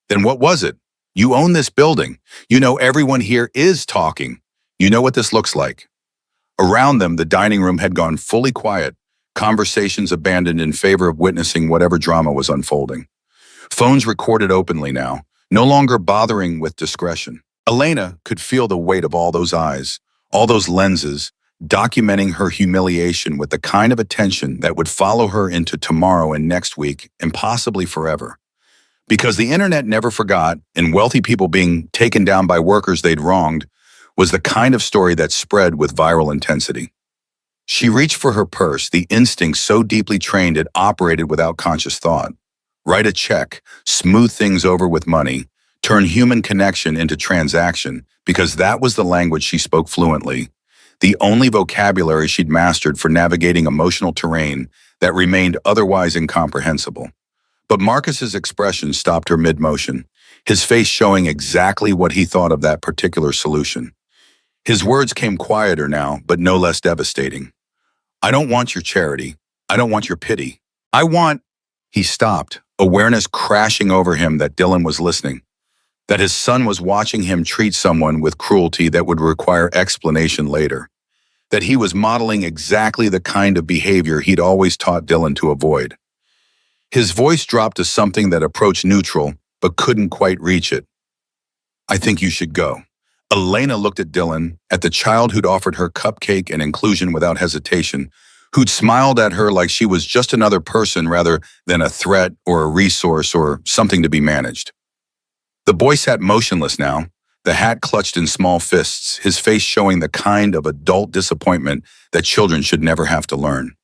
"Then what was it? You own this building. You know everyone here is talking. You know what this looks like." Around them, the dining room had gone fully quiet, conversations abandoned in favor of witnessing whatever drama was unfolding. Phones recorded openly now, no longer bothering with discretion. Elena could feel the weight of all those eyes, all those lenses, documenting her humiliation with the kind of attention that would follow her into tomorrow and next week, and possibly forever. Because the internet never forgot, and wealthy people being taken down by workers they'd wronged was the kind of story that spread with viral intensity. She reached for her purse, the instinct so deeply trained it operated without conscious thought. Write a check, smooth things over with money, turn human connection into transaction, because that was the language she spoke fluently, the only vocabulary she'd mastered for navigating emotional terrain that remained otherwise incomprehensible. But Marcus's expression stopped her mid-motion, his face showing exactly what he thought of that particular solution. His words came quieter now, but no less devastating. "I don't want your charity. I don't want your pity. I want—" He stopped, awareness crashing over him that Dylan was listening, that his son was watching him treat someone with cruelty that would require explanation later, that he was modeling exactly the kind of behavior he'd always taught Dylan to avoid. His voice dropped to something that approached neutral, but couldn't quite reach it. "I think you should go." Elena looked at Dylan, at the child who'd offered her cupcake and inclusion without hesitation, who'd smiled at her like she was just another person rather than a threat or a resource or something to be managed. The boy sat motionless now, the hat clutched in small fists, his face showing the kind of adult disappointment that children should never have to learn.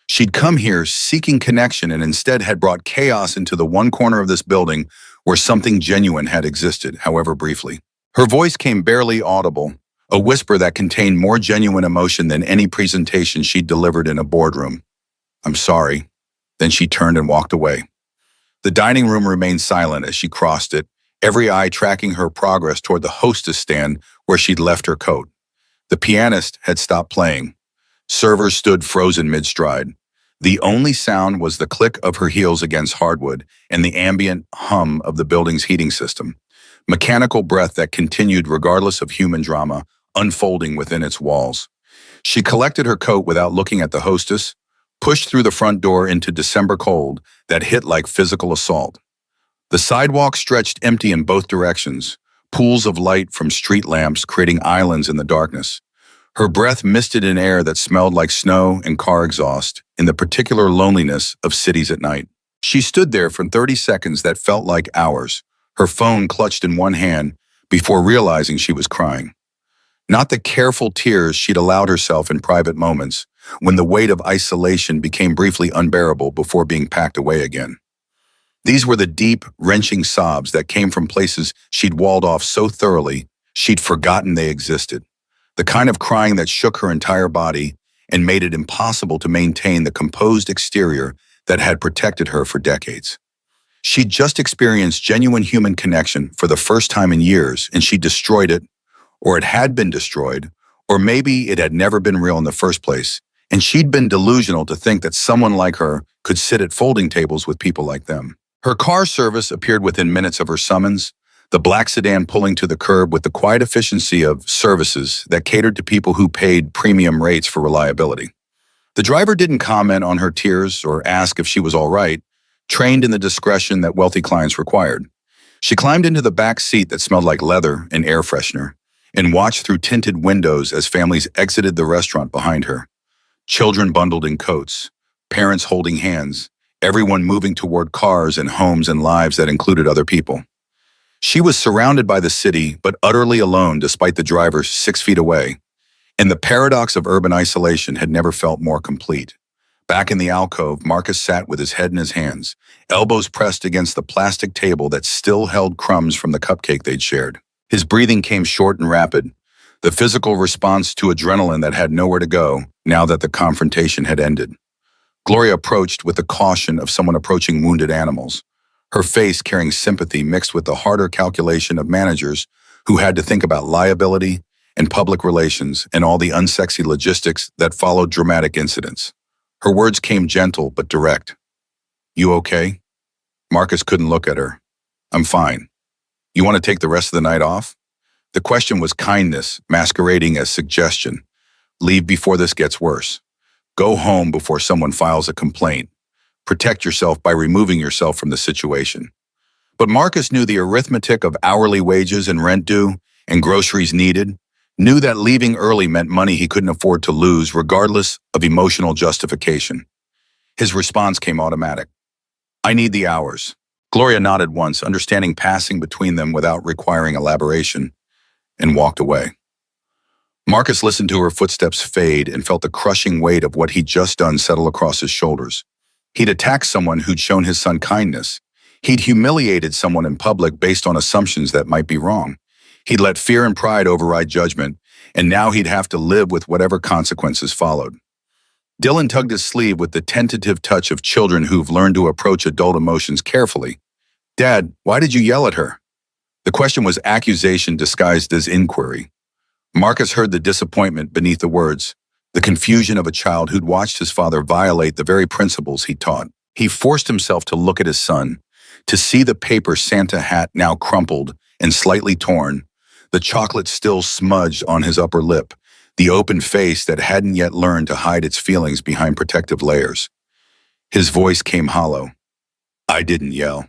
She'd come here seeking connection and instead had brought chaos into the one corner of this building where something genuine had existed, however briefly. Her voice came barely audible, a whisper that contained more genuine emotion than any presentation she'd delivered in a boardroom. "I'm sorry." Then she turned and walked away. The dining room remained silent as she crossed it, every eye tracking her progress toward the hostess stand where she'd left her coat. The pianist had stopped playing. Servers stood frozen mid-stride. The only sound was the click of her heels against hardwood and the ambient hum of the building's heating system. Mechanical breath that continued regardless of human drama, unfolding within its walls. She collected her coat without looking at the hostess, pushed through the front door into December cold that hit like physical assault. The sidewalk stretched empty in both directions, pools of light from street lamps creating islands in the darkness. Her breath misted in air that smelled like snow and car exhaust in the particular loneliness of cities at night. She stood there for 30 seconds that felt like hours, her phone clutched in one hand before realizing she was crying. Not the careful tears she'd allowed herself in private moments, when the weight of isolation became briefly unbearable before being packed away again. These were the deep, wrenching sobs that came from places she'd walled off so thoroughly she'd forgotten they existed. The kind of crying that shook her entire body and made it impossible to maintain the composed exterior that had protected her for decades. She'd just experienced genuine human connection for the first time in years, and she destroyed it, or it had been destroyed, or maybe it had never been real in the first place, and she'd been delusional to think that someone like her could sit at folding tables with people like them. Her car service appeared within minutes of her summons, the black sedan pulling to the curb with the quiet efficiency of services that catered to people who paid premium rates for reliability. The driver didn't comment on her tears or ask if she was all right, trained in the discretion that wealthy clients required. She climbed into the back seat that smelled like leather and air freshener and watched through tinted windows as families exited the restaurant behind her. Children bundled in coats, parents holding hands, everyone moving toward cars and homes and lives that included other people. She was surrounded by the city, but utterly alone despite the driver 6 feet away, and the paradox of urban isolation had never felt more complete. Back in the alcove, Marcus sat with his head in his hands, elbows pressed against the plastic table that still held crumbs from the cupcake they'd shared. His breathing came short and rapid, the physical response to adrenaline that had nowhere to go now that the confrontation had ended. Gloria approached with the caution of someone approaching wounded animals, her face carrying sympathy mixed with the harder calculation of managers who had to think about liability and public relations and all the unsexy logistics that followed dramatic incidents. Her words came gentle but direct. "You okay?" Marcus couldn't look at her. "I'm fine. You want to take the rest of the night off?" The question was kindness masquerading as suggestion. Leave before this gets worse. Go home before someone files a complaint. Protect yourself by removing yourself from the situation. But Marcus knew the arithmetic of hourly wages and rent due and groceries needed, knew that leaving early meant money he couldn't afford to lose regardless of emotional justification. His response came automatic. "I need the hours." Gloria nodded once, understanding passing between them without requiring elaboration, and walked away. Marcus listened to her footsteps fade and felt the crushing weight of what he'd just done settle across his shoulders. He'd attacked someone who'd shown his son kindness. He'd humiliated someone in public based on assumptions that might be wrong. He'd let fear and pride override judgment, and now he'd have to live with whatever consequences followed. Dylan tugged his sleeve with the tentative touch of children who've learned to approach adult emotions carefully. "Dad, why did you yell at her?" The question was accusation disguised as inquiry. Marcus heard the disappointment beneath the words, the confusion of a child who'd watched his father violate the very principles he taught. He forced himself to look at his son, to see the paper Santa hat now crumpled and slightly torn, the chocolate still smudged on his upper lip, the open face that hadn't yet learned to hide its feelings behind protective layers. His voice came hollow. "I didn't yell."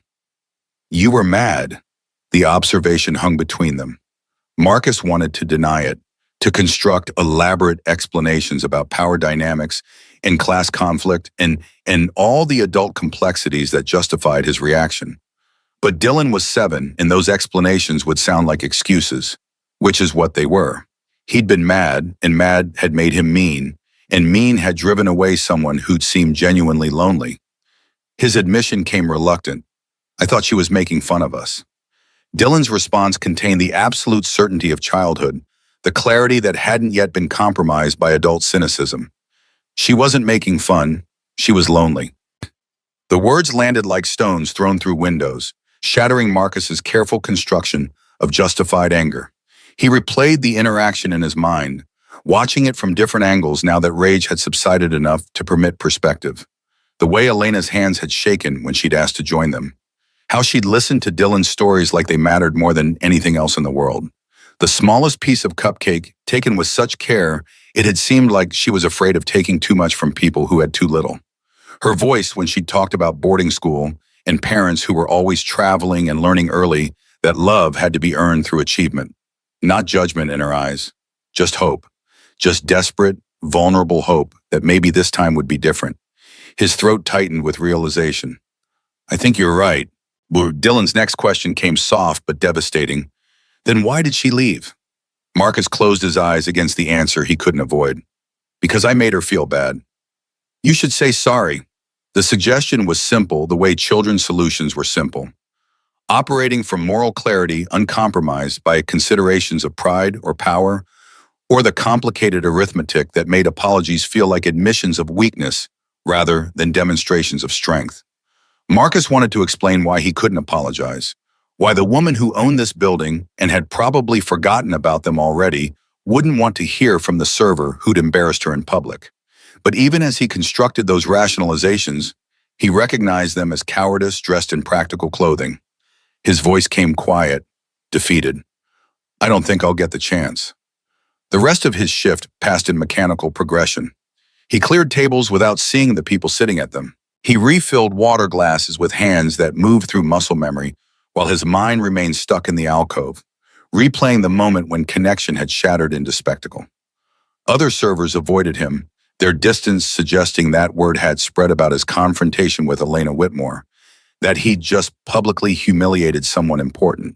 "You were mad." The observation hung between them. Marcus wanted to deny it, to construct elaborate explanations about power dynamics and class conflict and all the adult complexities that justified his reaction. But Dylan was 7, and those explanations would sound like excuses, which is what they were. He'd been mad, and mad had made him mean, and mean had driven away someone who'd seemed genuinely lonely. His admission came reluctant. "I thought she was making fun of us." Dylan's response contained the absolute certainty of childhood, the clarity that hadn't yet been compromised by adult cynicism. She wasn't making fun, she was lonely. The words landed like stones thrown through windows, shattering Marcus's careful construction of justified anger. He replayed the interaction in his mind, watching it from different angles now that rage had subsided enough to permit perspective. The way Elena's hands had shaken when she'd asked to join them. How she'd listened to Dylan's stories like they mattered more than anything else in the world. The smallest piece of cupcake, taken with such care, it had seemed like she was afraid of taking too much from people who had too little. Her voice when she talked about boarding school and parents who were always traveling and learning early that love had to be earned through achievement. Not judgment in her eyes, just hope. Just desperate, vulnerable hope that maybe this time would be different. His throat tightened with realization. I think you're right. Dylan's next question came soft but devastating. Then why did she leave? Marcus closed his eyes against the answer he couldn't avoid. Because I made her feel bad. You should say sorry. The suggestion was simple the way children's solutions were simple. Operating from moral clarity uncompromised by considerations of pride or power, or the complicated arithmetic that made apologies feel like admissions of weakness rather than demonstrations of strength. Marcus wanted to explain why he couldn't apologize, why the woman who owned this building and had probably forgotten about them already wouldn't want to hear from the server who'd embarrassed her in public. But even as he constructed those rationalizations, he recognized them as cowardice dressed in practical clothing. His voice came quiet, defeated. I don't think I'll get the chance. The rest of his shift passed in mechanical progression. He cleared tables without seeing the people sitting at them. He refilled water glasses with hands that moved through muscle memory while his mind remained stuck in the alcove, replaying the moment when connection had shattered into spectacle. Other servers avoided him, their distance suggesting that word had spread about his confrontation with Elena Whitmore, that he'd just publicly humiliated someone important,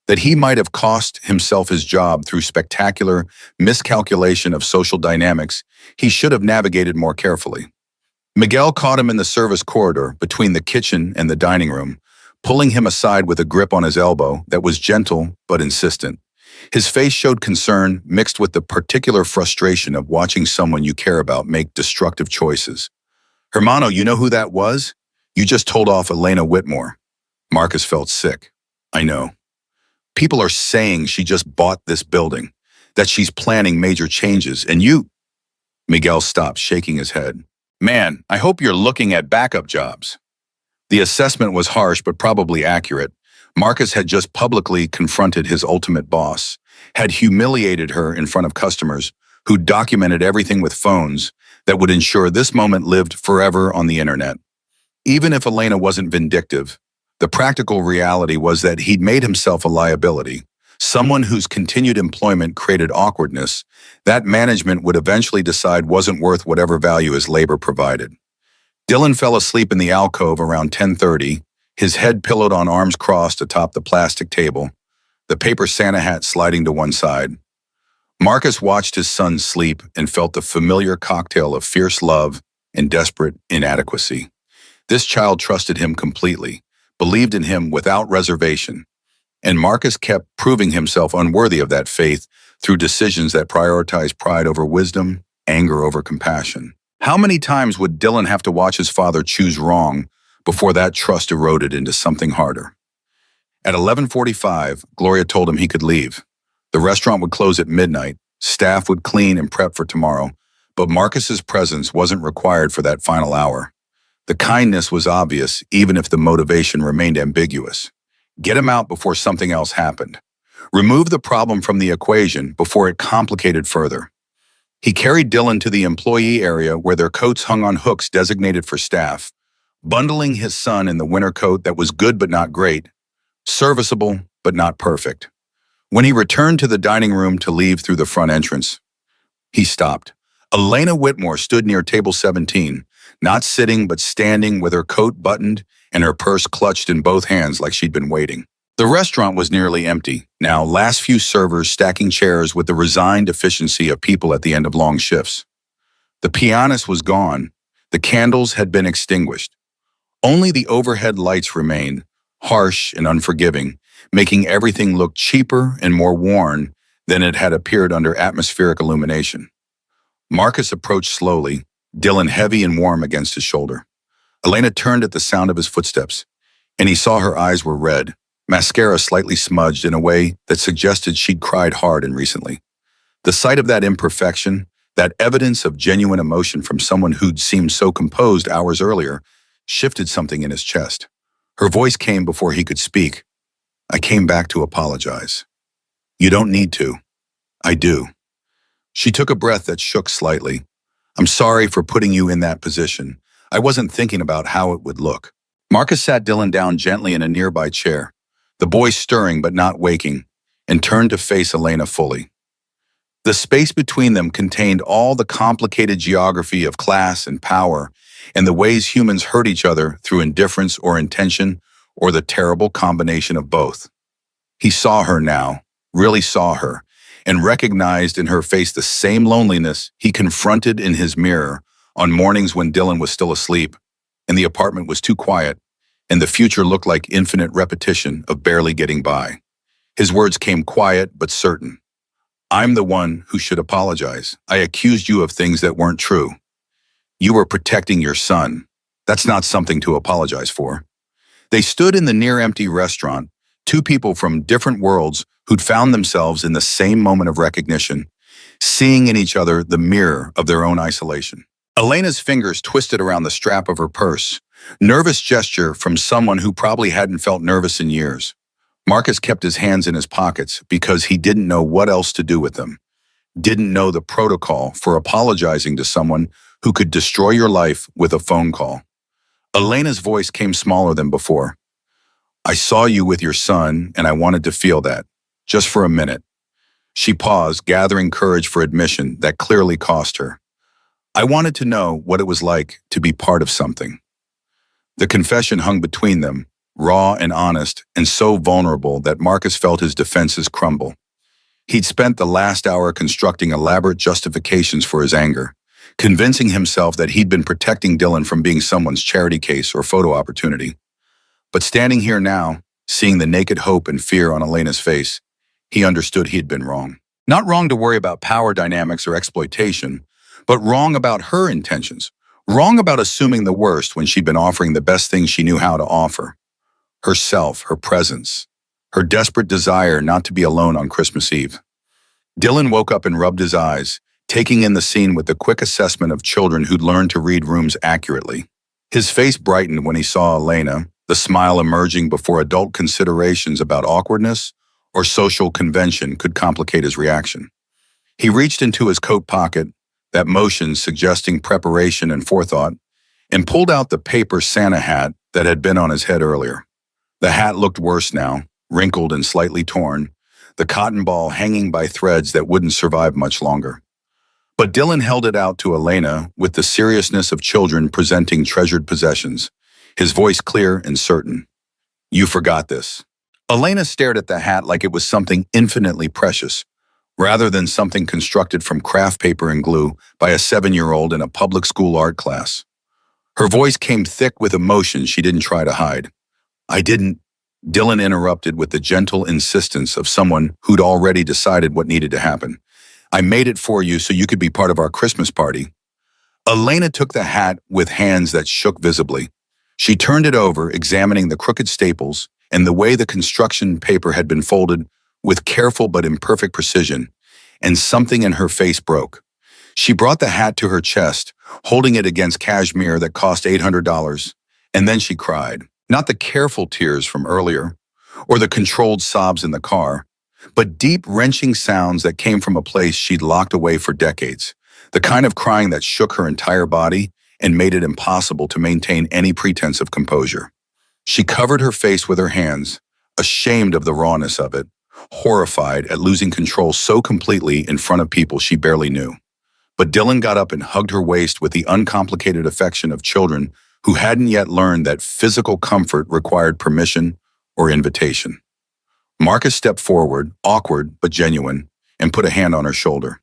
that he might have cost himself his job through spectacular miscalculation of social dynamics he should have navigated more carefully. Miguel caught him in the service corridor between the kitchen and the dining room, pulling him aside with a grip on his elbow that was gentle but insistent. His face showed concern mixed with the particular frustration of watching someone you care about make destructive choices. Hermano, you know who that was? You just told off Elena Whitmore. Marcus felt sick. I know. People are saying she just bought this building, that she's planning major changes, and you... Miguel stopped, shaking his head. Man, I hope you're looking at backup jobs. The assessment was harsh but probably accurate. Marcus had just publicly confronted his ultimate boss, had humiliated her in front of customers who documented everything with phones that would ensure this moment lived forever on the internet. Even if Elena wasn't vindictive, the practical reality was that he'd made himself a liability, someone whose continued employment created awkwardness that management would eventually decide wasn't worth whatever value his labor provided. Dylan fell asleep in the alcove around 10:30, his head pillowed on arms crossed atop the plastic table, the paper Santa hat sliding to one side. Marcus watched his son sleep and felt the familiar cocktail of fierce love and desperate inadequacy. This child trusted him completely, believed in him without reservation, and Marcus kept proving himself unworthy of that faith through decisions that prioritized pride over wisdom, anger over compassion. How many times would Dylan have to watch his father choose wrong before that trust eroded into something harder? At 11:45, Gloria told him he could leave. The restaurant would close at midnight, staff would clean and prep for tomorrow, but Marcus's presence wasn't required for that final hour. The kindness was obvious, even if the motivation remained ambiguous. Get him out before something else happened. Remove the problem from the equation before it complicated further. He carried Dylan to the employee area where their coats hung on hooks designated for staff, bundling his son in the winter coat that was good but not great, serviceable but not perfect. When he returned to the dining room to leave through the front entrance, he stopped. Elena Whitmore stood near table 17, not sitting but standing with her coat buttoned and her purse clutched in both hands like she'd been waiting. The restaurant was nearly empty, now last few servers stacking chairs with the resigned efficiency of people at the end of long shifts. The pianist was gone. The candles had been extinguished. Only the overhead lights remained, harsh and unforgiving, making everything look cheaper and more worn than it had appeared under atmospheric illumination. Marcus approached slowly, Dylan heavy and warm against his shoulder. Elena turned at the sound of his footsteps, and he saw her eyes were red, mascara slightly smudged in a way that suggested she'd cried hard and recently. The sight of that imperfection, That evidence of genuine emotion from someone who'd seemed so composed hours earlier shifted something in his chest. Her voice came before he could speak. I came back to apologize. You don't need to. I do. She took a breath that shook slightly. I'm sorry for putting you in that position. I wasn't thinking about how it would look. Marcus sat Dylan down gently in a nearby chair, the boy stirring but not waking, and turned to face Elena fully. The space between them contained all the complicated geography of class and power and the ways humans hurt each other through indifference or intention or the terrible combination of both. He saw her now, really saw her, and recognized in her face the same loneliness he confronted in his mirror on mornings when Dylan was still asleep, and the apartment was too quiet, and the future looked like infinite repetition of barely getting by. His words came quiet but certain. I'm the one who should apologize. I accused you of things that weren't true. You were protecting your son. That's not something to apologize for. They stood in the near-empty restaurant, two people from different worlds who'd found themselves in the same moment of recognition, seeing in each other the mirror of their own isolation. Elena's fingers twisted around the strap of her purse, nervous gesture from someone who probably hadn't felt nervous in years. Marcus kept his hands in his pockets because he didn't know what else to do with them, didn't know the protocol for apologizing to someone who could destroy your life with a phone call. Elena's voice came smaller than before. I saw you with your son, and I wanted to feel that, just for a minute. She paused, gathering courage for admission that clearly cost her. I wanted to know what it was like to be part of something. The confession hung between them, raw and honest, and so vulnerable that Marcus felt his defenses crumble. He'd spent the last hour constructing elaborate justifications for his anger, convincing himself that he'd been protecting Dylan from being someone's charity case or photo opportunity. But standing here now, seeing the naked hope and fear on Elena's face, he understood he'd been wrong. Not wrong to worry about power dynamics or exploitation, but wrong about her intentions, wrong about assuming the worst when she'd been offering the best thing she knew how to offer. Herself, her presence, her desperate desire not to be alone on Christmas Eve. Dylan woke up and rubbed his eyes, taking in the scene with the quick assessment of children who'd learned to read rooms accurately. His face brightened when he saw Elena, the smile emerging before adult considerations about awkwardness or social convention could complicate his reaction. He reached into his coat pocket, that motion suggesting preparation and forethought, and pulled out the paper Santa hat that had been on his head earlier. The hat looked worse now, wrinkled and slightly torn, the cotton ball hanging by threads that wouldn't survive much longer. But Dylan held it out to Elena with the seriousness of children presenting treasured possessions, his voice clear and certain. You forgot this. Elena stared at the hat like it was something infinitely precious, rather than something constructed from craft paper and glue by a 7-year-old in a public school art class. Her voice came thick with emotion she didn't try to hide. I didn't, Dylan interrupted with the gentle insistence of someone who'd already decided what needed to happen. I made it for you so you could be part of our Christmas party. Elena took the hat with hands that shook visibly. She turned it over, examining the crooked staples and the way the construction paper had been folded with careful but imperfect precision, and something in her face broke. She brought the hat to her chest, holding it against cashmere that cost $800, and then she cried. Not the careful tears from earlier, or the controlled sobs in the car, but deep, wrenching sounds that came from a place she'd locked away for decades, the kind of crying that shook her entire body and made it impossible to maintain any pretense of composure. She covered her face with her hands, ashamed of the rawness of it, horrified at losing control so completely in front of people she barely knew. But Dylan got up and hugged her waist with the uncomplicated affection of children who hadn't yet learned that physical comfort required permission or invitation. Marcus stepped forward, awkward but genuine, and put a hand on her shoulder.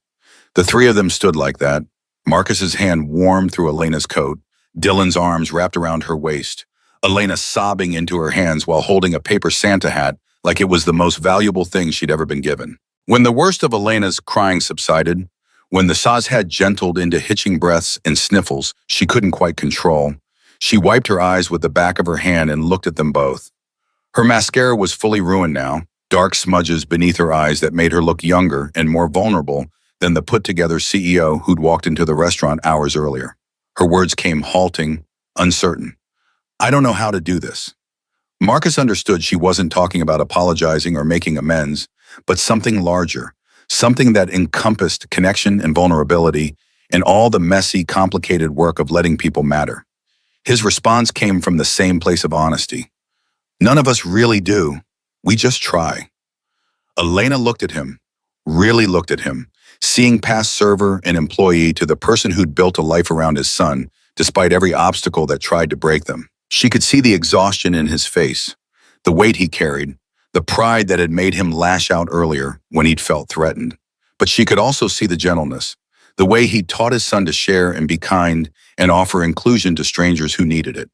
The three of them stood like that, Marcus's hand warm through Elena's coat, Dylan's arms wrapped around her waist, Elena sobbing into her hands while holding a paper Santa hat like it was the most valuable thing she'd ever been given. When the worst of Elena's crying subsided, when the Saz had gentled into hitching breaths and sniffles she couldn't quite control, she wiped her eyes with the back of her hand and looked at them both. Her mascara was fully ruined now, dark smudges beneath her eyes that made her look younger and more vulnerable than the put-together CEO who'd walked into the restaurant hours earlier. Her words came halting, uncertain. I don't know how to do this. Marcus understood she wasn't talking about apologizing or making amends, but something larger, something that encompassed connection and vulnerability and all the messy, complicated work of letting people matter. His response came from the same place of honesty. None of us really do. We just try. Elena looked at him, really looked at him, seeing past server and employee to the person who'd built a life around his son, despite every obstacle that tried to break them. She could see the exhaustion in his face, the weight he carried, the pride that had made him lash out earlier when he'd felt threatened. But she could also see the gentleness, the way he taught his son to share and be kind and offer inclusion to strangers who needed it.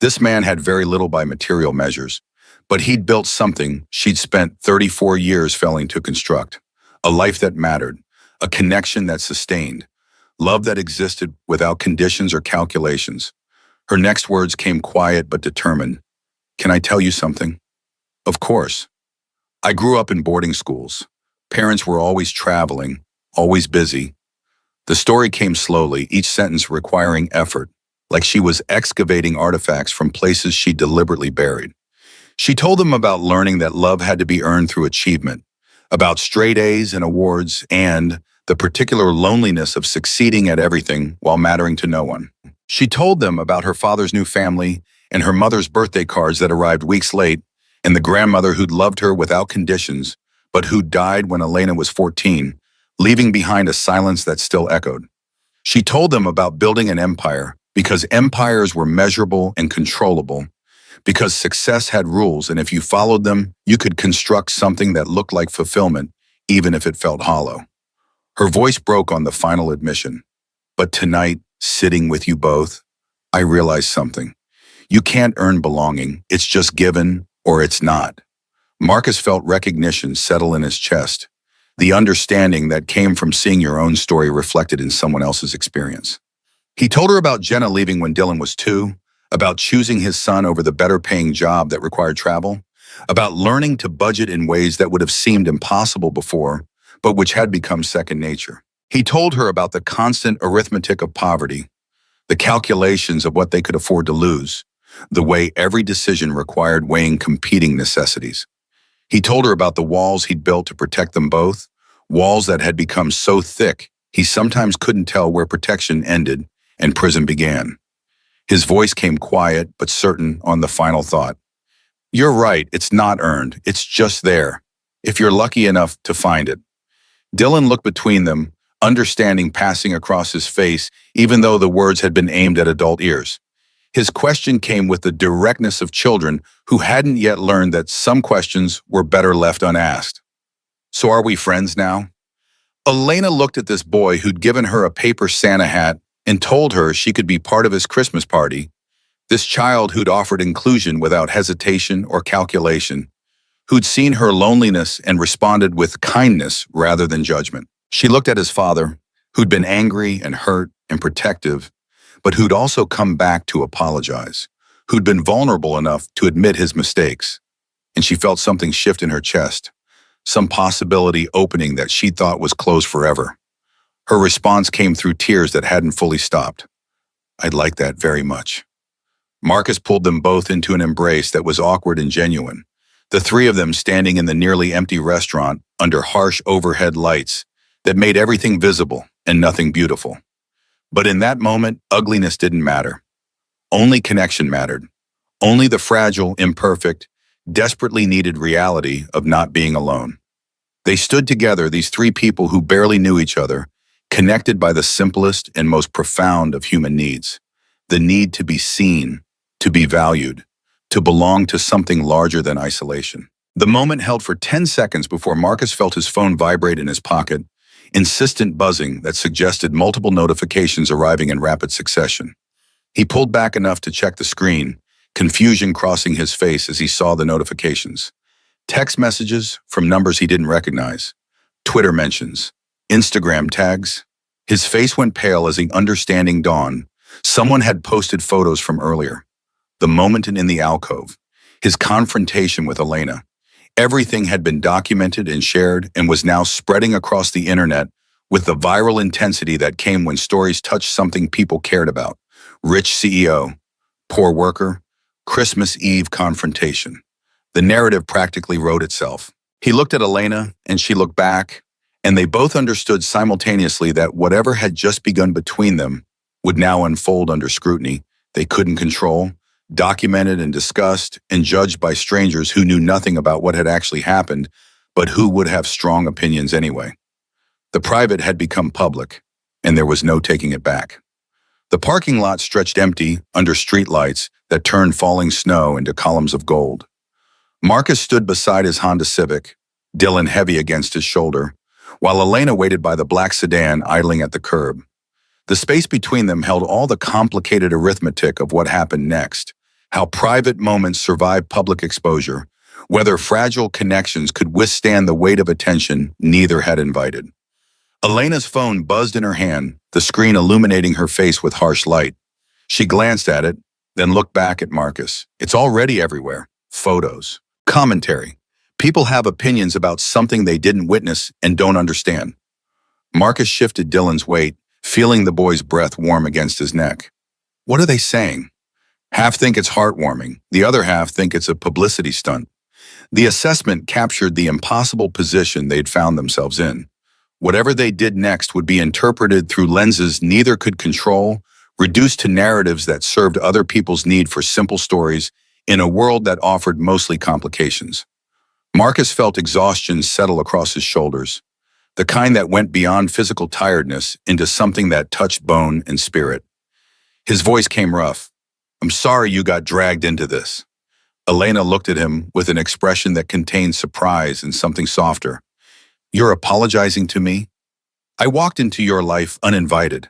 This man had very little by material measures, but he'd built something she'd spent 34 years failing to construct. A life that mattered, a connection that sustained, love that existed without conditions or calculations. Her next words came quiet but determined. Can I tell you something? Of course. I grew up in boarding schools. Parents were always traveling, always busy. The story came slowly, each sentence requiring effort, like she was excavating artifacts from places she deliberately buried. She told them about learning that love had to be earned through achievement, about straight A's and awards, and the particular loneliness of succeeding at everything while mattering to no one. She told them about her father's new family and her mother's birthday cards that arrived weeks late, and the grandmother who'd loved her without conditions, but who died when Elena was 14, leaving behind a silence that still echoed. She told them about building an empire, because empires were measurable and controllable, because success had rules, and if you followed them, you could construct something that looked like fulfillment, even if it felt hollow. Her voice broke on the final admission. But tonight, sitting with you both, I realized something. You can't earn belonging. It's just given, or it's not. Marcus felt recognition settle in his chest, the understanding that came from seeing your own story reflected in someone else's experience. He told her about Jenna leaving when Dylan was 2, about choosing his son over the better-paying job that required travel, about learning to budget in ways that would have seemed impossible before, but which had become second nature. He told her about the constant arithmetic of poverty, the calculations of what they could afford to lose, the way every decision required weighing competing necessities. He told her about the walls he'd built to protect them both, walls that had become so thick he sometimes couldn't tell where protection ended and prison began. His voice came quiet but certain on the final thought. You're right, it's not earned, it's just there, if you're lucky enough to find it. Dylan looked between them, understanding passing across his face, even though the words had been aimed at adult ears. His question came with the directness of children who hadn't yet learned that some questions were better left unasked. So are we friends now? Elena looked at this boy who'd given her a paper Santa hat and told her she could be part of his Christmas party, this child who'd offered inclusion without hesitation or calculation, who'd seen her loneliness and responded with kindness rather than judgment. She looked at his father, who'd been angry and hurt and protective, but who'd also come back to apologize, who'd been vulnerable enough to admit his mistakes. And she felt something shift in her chest, some possibility opening that she thought was closed forever. Her response came through tears that hadn't fully stopped. I'd like that very much. Marcus pulled them both into an embrace that was awkward and genuine, the three of them standing in the nearly empty restaurant under harsh overhead lights that made everything visible and nothing beautiful. But in that moment, ugliness didn't matter. Only connection mattered. Only the fragile, imperfect, desperately needed reality of not being alone. They stood together, these three people who barely knew each other, connected by the simplest and most profound of human needs, the need to be seen, to be valued, to belong to something larger than isolation. The moment held for 10 seconds before Marcus felt his phone vibrate in his pocket, insistent buzzing that suggested multiple notifications arriving in rapid succession. He pulled back enough to check the screen, confusion crossing his face as he saw the notifications. Text messages from numbers he didn't recognize, Twitter mentions, Instagram tags. His face went pale as the understanding dawned. Someone had posted photos from earlier. The moment in the alcove, his confrontation with Elena. Everything had been documented and shared and was now spreading across the internet with the viral intensity that came when stories touched something people cared about. Rich CEO, poor worker, Christmas Eve confrontation. The narrative practically wrote itself. He looked at Elena, and she looked back, and they both understood simultaneously that whatever had just begun between them would now unfold under scrutiny they couldn't control, documented and discussed and judged by strangers who knew nothing about what had actually happened, but who would have strong opinions anyway. The private had become public, and there was no taking it back. The parking lot stretched empty under streetlights that turned falling snow into columns of gold. Marcus stood beside his Honda Civic, Dylan heavy against his shoulder, while Elena waited by the black sedan idling at the curb. The space between them held all the complicated arithmetic of what happened next, how private moments survive public exposure, whether fragile connections could withstand the weight of attention neither had invited. Elena's phone buzzed in her hand, the screen illuminating her face with harsh light. She glanced at it, then looked back at Marcus. It's already everywhere. Photos. Commentary. People have opinions about something they didn't witness and don't understand. Marcus shifted Dylan's weight, feeling the boy's breath warm against his neck. What are they saying? Half think it's heartwarming, the other half think it's a publicity stunt. The assessment captured the impossible position they'd found themselves in. Whatever they did next would be interpreted through lenses neither could control, reduced to narratives that served other people's need for simple stories in a world that offered mostly complications. Marcus felt exhaustion settle across his shoulders, the kind that went beyond physical tiredness into something that touched bone and spirit. His voice came rough. I'm sorry you got dragged into this. Elena looked at him with an expression that contained surprise and something softer. You're apologizing to me? I walked into your life uninvited.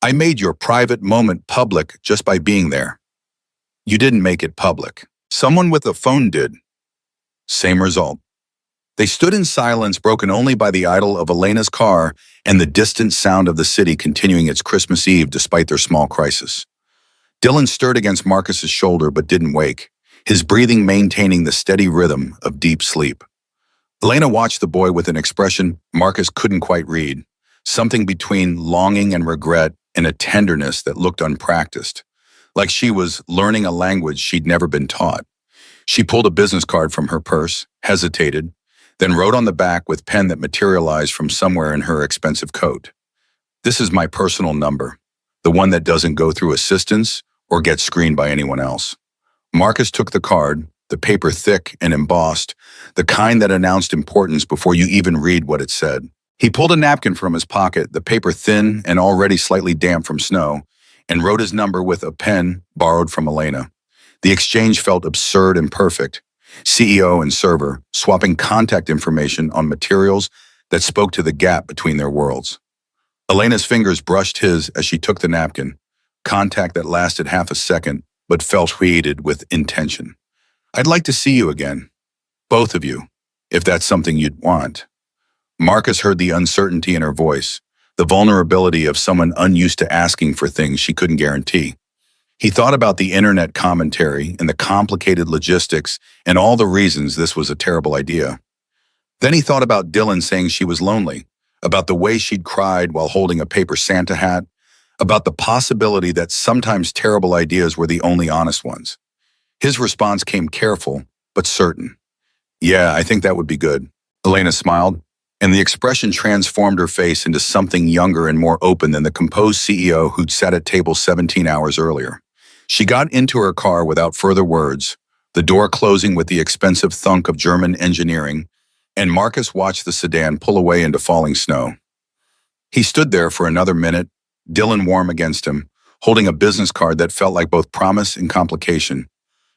I made your private moment public just by being there. You didn't make it public. Someone with a phone did. Same result. They stood in silence, broken only by the idle of Elena's car and the distant sound of the city continuing its Christmas Eve despite their small crisis. Dylan stirred against Marcus's shoulder but didn't wake, his breathing maintaining the steady rhythm of deep sleep. Elena watched the boy with an expression Marcus couldn't quite read, something between longing and regret and a tenderness that looked unpracticed, like she was learning a language she'd never been taught. She pulled a business card from her purse, hesitated, then wrote on the back with pen that materialized from somewhere in her expensive coat. This is my personal number, the one that doesn't go through assistance or get screened by anyone else. Marcus took the card, the paper thick and embossed, the kind that announced importance before you even read what it said. He pulled a napkin from his pocket, the paper thin and already slightly damp from snow, and wrote his number with a pen borrowed from Elena. The exchange felt absurd and perfect. CEO and server swapping contact information on materials that spoke to the gap between their worlds. Elena's fingers brushed his as she took the napkin, contact that lasted half a second but felt created with intention. I'd like to see you again, both of you, if that's something you'd want. Marcus heard the uncertainty in her voice, the vulnerability of someone unused to asking for things she couldn't guarantee. He thought about the internet commentary and the complicated logistics and all the reasons this was a terrible idea. Then he thought about Dylan saying she was lonely, about the way she'd cried while holding a paper Santa hat, about the possibility that sometimes terrible ideas were the only honest ones. His response came careful, but certain. Yeah, I think that would be good. Elena smiled, and the expression transformed her face into something younger and more open than the composed CEO who'd sat at table 17 hours earlier. She got into her car without further words, the door closing with the expensive thunk of German engineering, and Marcus watched the sedan pull away into falling snow. He stood there for another minute, Dylan warm against him, holding a business card that felt like both promise and complication,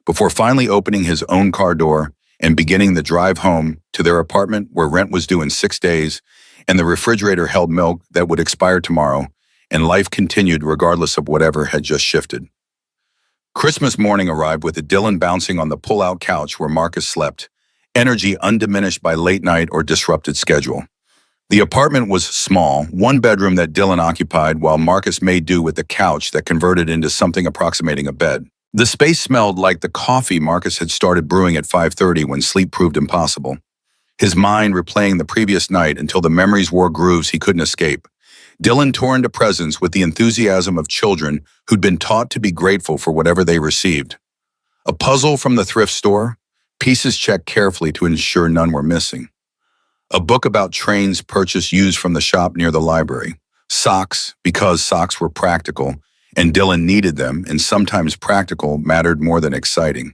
before finally opening his own car door and beginning the drive home to their apartment where rent was due in 6 days and the refrigerator held milk that would expire tomorrow, and life continued regardless of whatever had just shifted. Christmas morning arrived with Dylan bouncing on the pull-out couch where Marcus slept, energy undiminished by late night or disrupted schedule. The apartment was small, one bedroom that Dylan occupied while Marcus made do with the couch that converted into something approximating a bed. The space smelled like the coffee Marcus had started brewing at 5:30 when sleep proved impossible. his mind replaying the previous night until the memories wore grooves he couldn't escape. Dylan tore into presents with the enthusiasm of children who'd been taught to be grateful for whatever they received. A puzzle from the thrift store, pieces checked carefully to ensure none were missing. A book about trains purchased used from the shop near the library. Socks, because socks were practical, and Dylan needed them, and sometimes practical mattered more than exciting.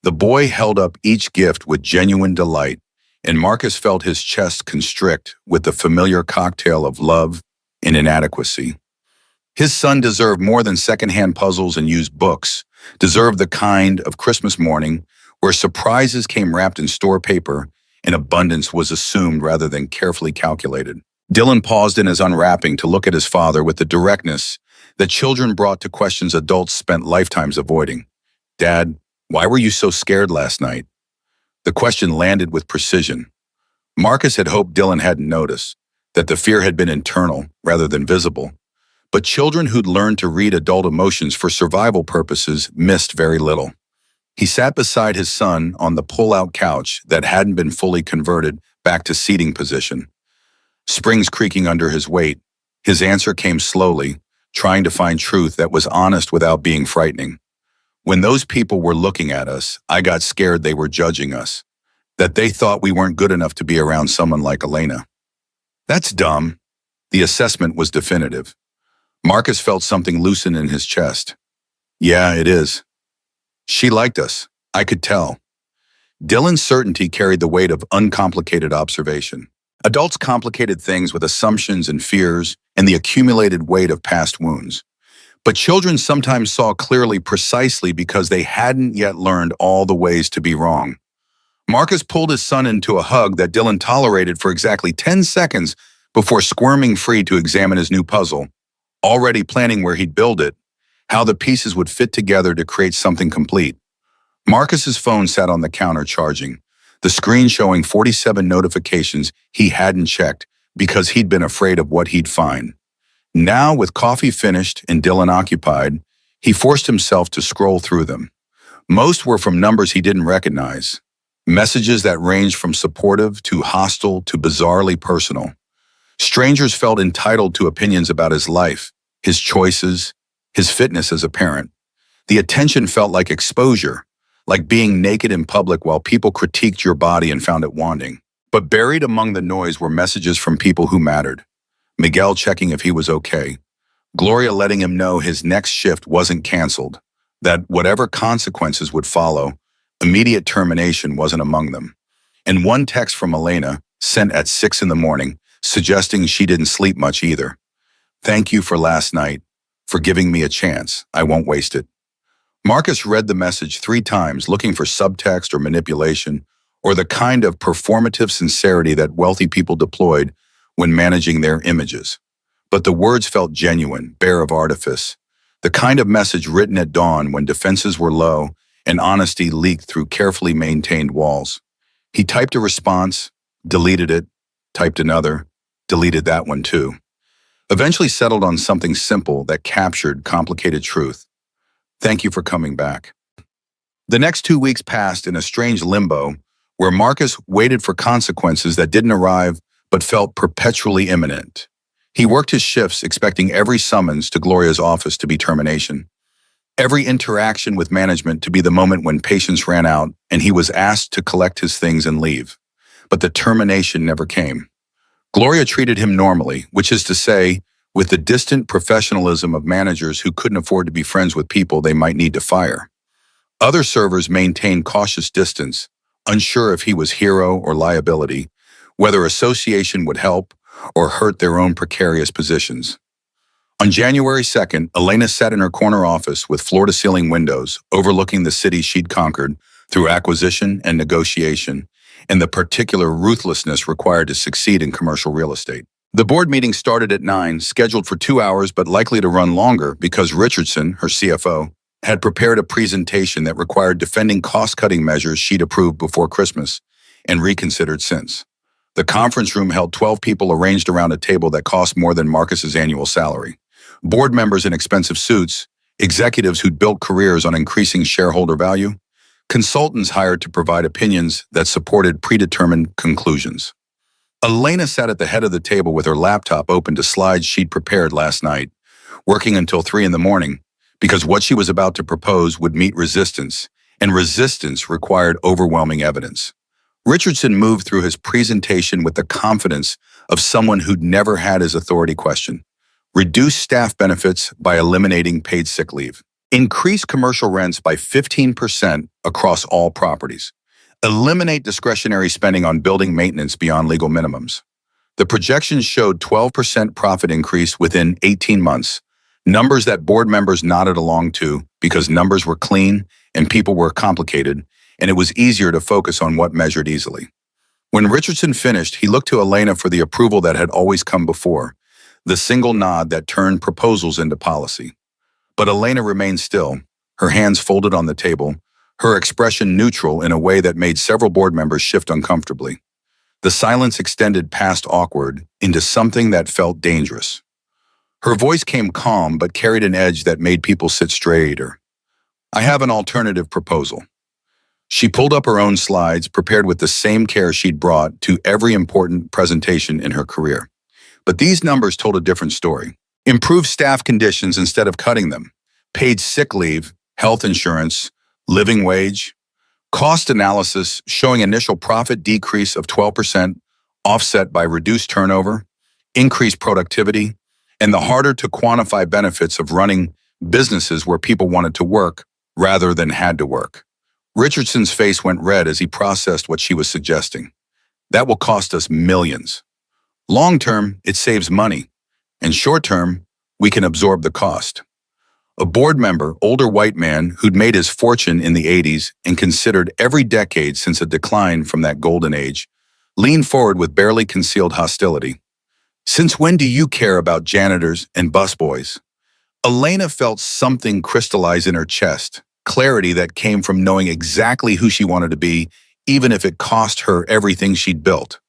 The boy held up each gift with genuine delight, and Marcus felt his chest constrict with the familiar cocktail of love and inadequacy. His son deserved more than secondhand puzzles and used books, deserved the kind of Christmas morning where surprises came wrapped in store paper and abundance was assumed rather than carefully calculated. Dylan paused in his unwrapping to look at his father with the directness that children brought to questions adults spent lifetimes avoiding. "Dad, why were you so scared last night?" The question landed with precision. Marcus had hoped Dylan hadn't noticed, that the fear had been internal rather than visible. But children who'd learned to read adult emotions for survival purposes missed very little. He sat beside his son on the pull-out couch that hadn't been fully converted back to seating position. Springs creaking under his weight, his answer came slowly, trying to find truth that was honest without being frightening. "When those people were looking at us, I got scared they were judging us, that they thought we weren't good enough to be around someone like Elena." "That's dumb." The assessment was definitive. Marcus felt something loosen in his chest. "Yeah, it is. She liked us. I could tell." Dylan's certainty carried the weight of uncomplicated observation. Adults complicated things with assumptions and fears and the accumulated weight of past wounds. But children sometimes saw clearly precisely because they hadn't yet learned all the ways to be wrong. Marcus pulled his son into a hug that Dylan tolerated for exactly 10 seconds before squirming free to examine his new puzzle, already planning where he'd build it, how the pieces would fit together to create something complete. Marcus's phone sat on the counter charging, the screen showing 47 notifications he hadn't checked because he'd been afraid of what he'd find. Now, with coffee finished and Dylan occupied, he forced himself to scroll through them. Most were from numbers he didn't recognize, messages that ranged from supportive to hostile to bizarrely personal. Strangers felt entitled to opinions about his life, his choices, his fitness as a parent. The attention felt like exposure, like being naked in public while people critiqued your body and found it wanting. But buried among the noise were messages from people who mattered. Miguel checking if he was okay. Gloria letting him know his next shift wasn't canceled, that whatever consequences would follow, immediate termination wasn't among them. And one text from Elena, sent at 6 in the morning, suggesting she didn't sleep much either. "Thank you for last night, for giving me a chance. I won't waste it." Marcus read the message 3 times, looking for subtext or manipulation, or the kind of performative sincerity that wealthy people deployed when managing their images. But the words felt genuine, bare of artifice, the kind of message written at dawn when defenses were low and honesty leaked through carefully maintained walls. He typed a response, deleted it, typed another, deleted that one too. Eventually settled on something simple that captured complicated truth. "Thank you for coming back." The next 2 weeks passed in a strange limbo where Marcus waited for consequences that didn't arrive but felt perpetually imminent. He worked his shifts expecting every summons to Gloria's office to be termination, every interaction with management to be the moment when patience ran out and he was asked to collect his things and leave. But the termination never came. Gloria treated him normally, which is to say, with the distant professionalism of managers who couldn't afford to be friends with people they might need to fire. Other servers maintained cautious distance, unsure if he was hero or liability, whether association would help or hurt their own precarious positions. On January 2nd, Elena sat in her corner office with floor-to-ceiling windows overlooking the city she'd conquered through acquisition and negotiation, and the particular ruthlessness required to succeed in commercial real estate. The board meeting started at 9, scheduled for 2 hours but likely to run longer because Richardson, her CFO, had prepared a presentation that required defending cost-cutting measures she'd approved before Christmas and reconsidered since. The conference room held 12 people arranged around a table that cost more than Marcus's annual salary. Board members in expensive suits, executives who'd built careers on increasing shareholder value, consultants hired to provide opinions that supported predetermined conclusions. Elena sat at the head of the table with her laptop open to slides she'd prepared last night, working until 3 in the morning, because what she was about to propose would meet resistance, and resistance required overwhelming evidence. Richardson moved through his presentation with the confidence of someone who'd never had his authority questioned. Reduce staff benefits by eliminating paid sick leave. Increase commercial rents by 15% across all properties. Eliminate discretionary spending on building maintenance beyond legal minimums. The projections showed 12% profit increase within 18 months, numbers that board members nodded along to because numbers were clean and people were complicated, and it was easier to focus on what measured easily. When Richardson finished, he looked to Elena for the approval that had always come before, the single nod that turned proposals into policy. But Elena remained still, her hands folded on the table, her expression neutral in a way that made several board members shift uncomfortably. The silence extended past awkward into something that felt dangerous. Her voice came calm but carried an edge that made people sit straighter. I have an alternative proposal. She pulled up her own slides, prepared with the same care she'd brought to every important presentation in her career. But these numbers told a different story. Improve staff conditions instead of cutting them. Paid sick leave, health insurance, living wage. Cost analysis showing initial profit decrease of 12%, offset by reduced turnover, increased productivity, and the harder to quantify benefits of running businesses where people wanted to work rather than had to work. Richardson's face went red as he processed what she was suggesting. That will cost us millions. Long term, it saves money, and short term, we can absorb the cost. A board member, older white man who'd made his fortune in the 80s and considered every decade since a decline from that golden age, leaned forward with barely concealed hostility. Since when do you care about janitors and busboys? Elena felt something crystallize in her chest, clarity that came from knowing exactly who she wanted to be, even if it cost her everything she'd built.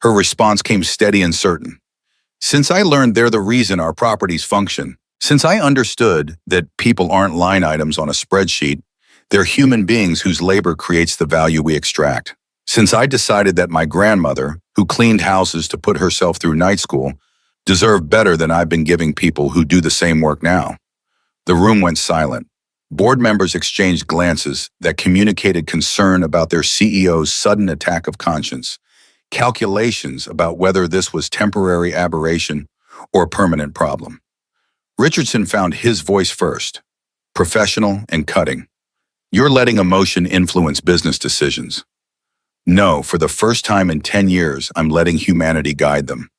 Her response came steady and certain. Since I learned they're the reason our properties function, since I understood that people aren't line items on a spreadsheet, they're human beings whose labor creates the value we extract. Since I decided that my grandmother, who cleaned houses to put herself through night school, deserved better than I've been giving people who do the same work now. The room went silent. Board members exchanged glances that communicated concern about their CEO's sudden attack of conscience, calculations about whether this was temporary aberration or a permanent problem. Richardson found his voice first, professional and cutting. You're letting emotion influence business decisions. No, for the first time in 10 years, I'm letting humanity guide them.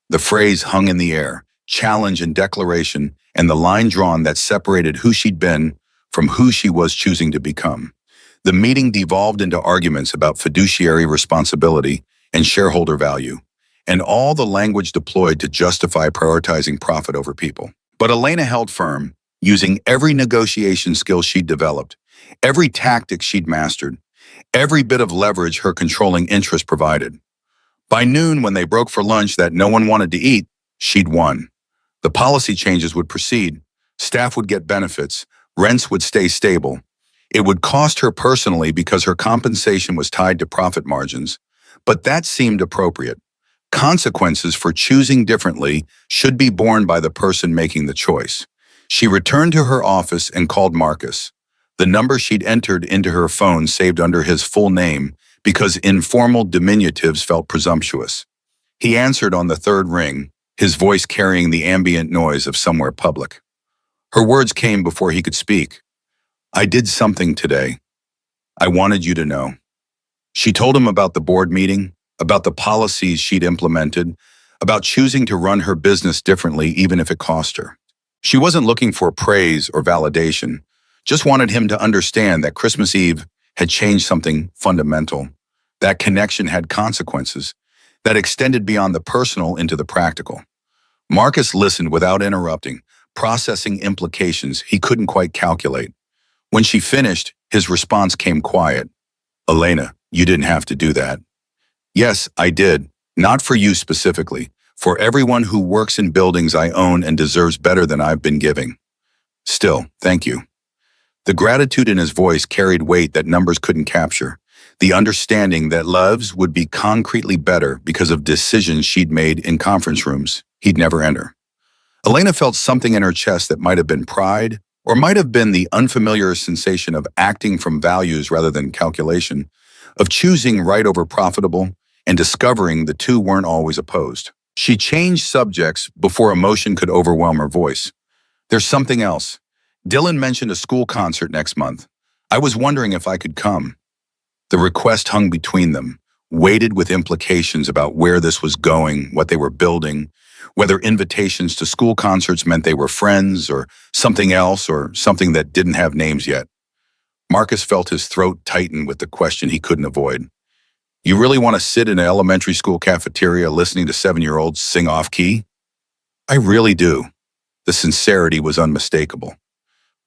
The phrase hung in the air, challenge and declaration, and the line drawn that separated who she'd been from who she was choosing to become. The meeting devolved into arguments about fiduciary responsibility and shareholder value, and all the language deployed to justify prioritizing profit over people. But Elena held firm, using every negotiation skill she'd developed, every tactic she'd mastered, every bit of leverage her controlling interest provided. By noon, when they broke for lunch that no one wanted to eat, she'd won. The policy changes would proceed, staff would get benefits, rents would stay stable. It would cost her personally because her compensation was tied to profit margins, but that seemed appropriate. Consequences for choosing differently should be borne by the person making the choice. She returned to her office and called Marcus. The number she'd entered into her phone saved under his full name because informal diminutives felt presumptuous. He answered on the third ring, his voice carrying the ambient noise of somewhere public. Her words came before he could speak. I did something today. I wanted you to know. She told him about the board meeting, about the policies she'd implemented, about choosing to run her business differently even if it cost her. She wasn't looking for praise or validation, just wanted him to understand that Christmas Eve had changed something fundamental. That connection had consequences that extended beyond the personal into the practical. Marcus listened without interrupting, processing implications he couldn't quite calculate. When she finished, his response came quiet. Elena, you didn't have to do that. Yes, I did. Not for you specifically. For everyone who works in buildings I own and deserves better than I've been giving. Still, thank you. The gratitude in his voice carried weight that numbers couldn't capture. The understanding that Love's would be concretely better because of decisions she'd made in conference rooms he'd never enter. Elena felt something in her chest that might have been pride, or might have been the unfamiliar sensation of acting from values rather than calculation, of choosing right over profitable, and discovering the two weren't always opposed. She changed subjects before emotion could overwhelm her voice. There's something else. Dylan mentioned a school concert next month. I was wondering if I could come. The request hung between them, weighted with implications about where this was going, what they were building, whether invitations to school concerts meant they were friends or something else or something that didn't have names yet. Marcus felt his throat tighten with the question he couldn't avoid. You really want to sit in an elementary school cafeteria listening to 7-year-olds sing off-key? I really do. The sincerity was unmistakable.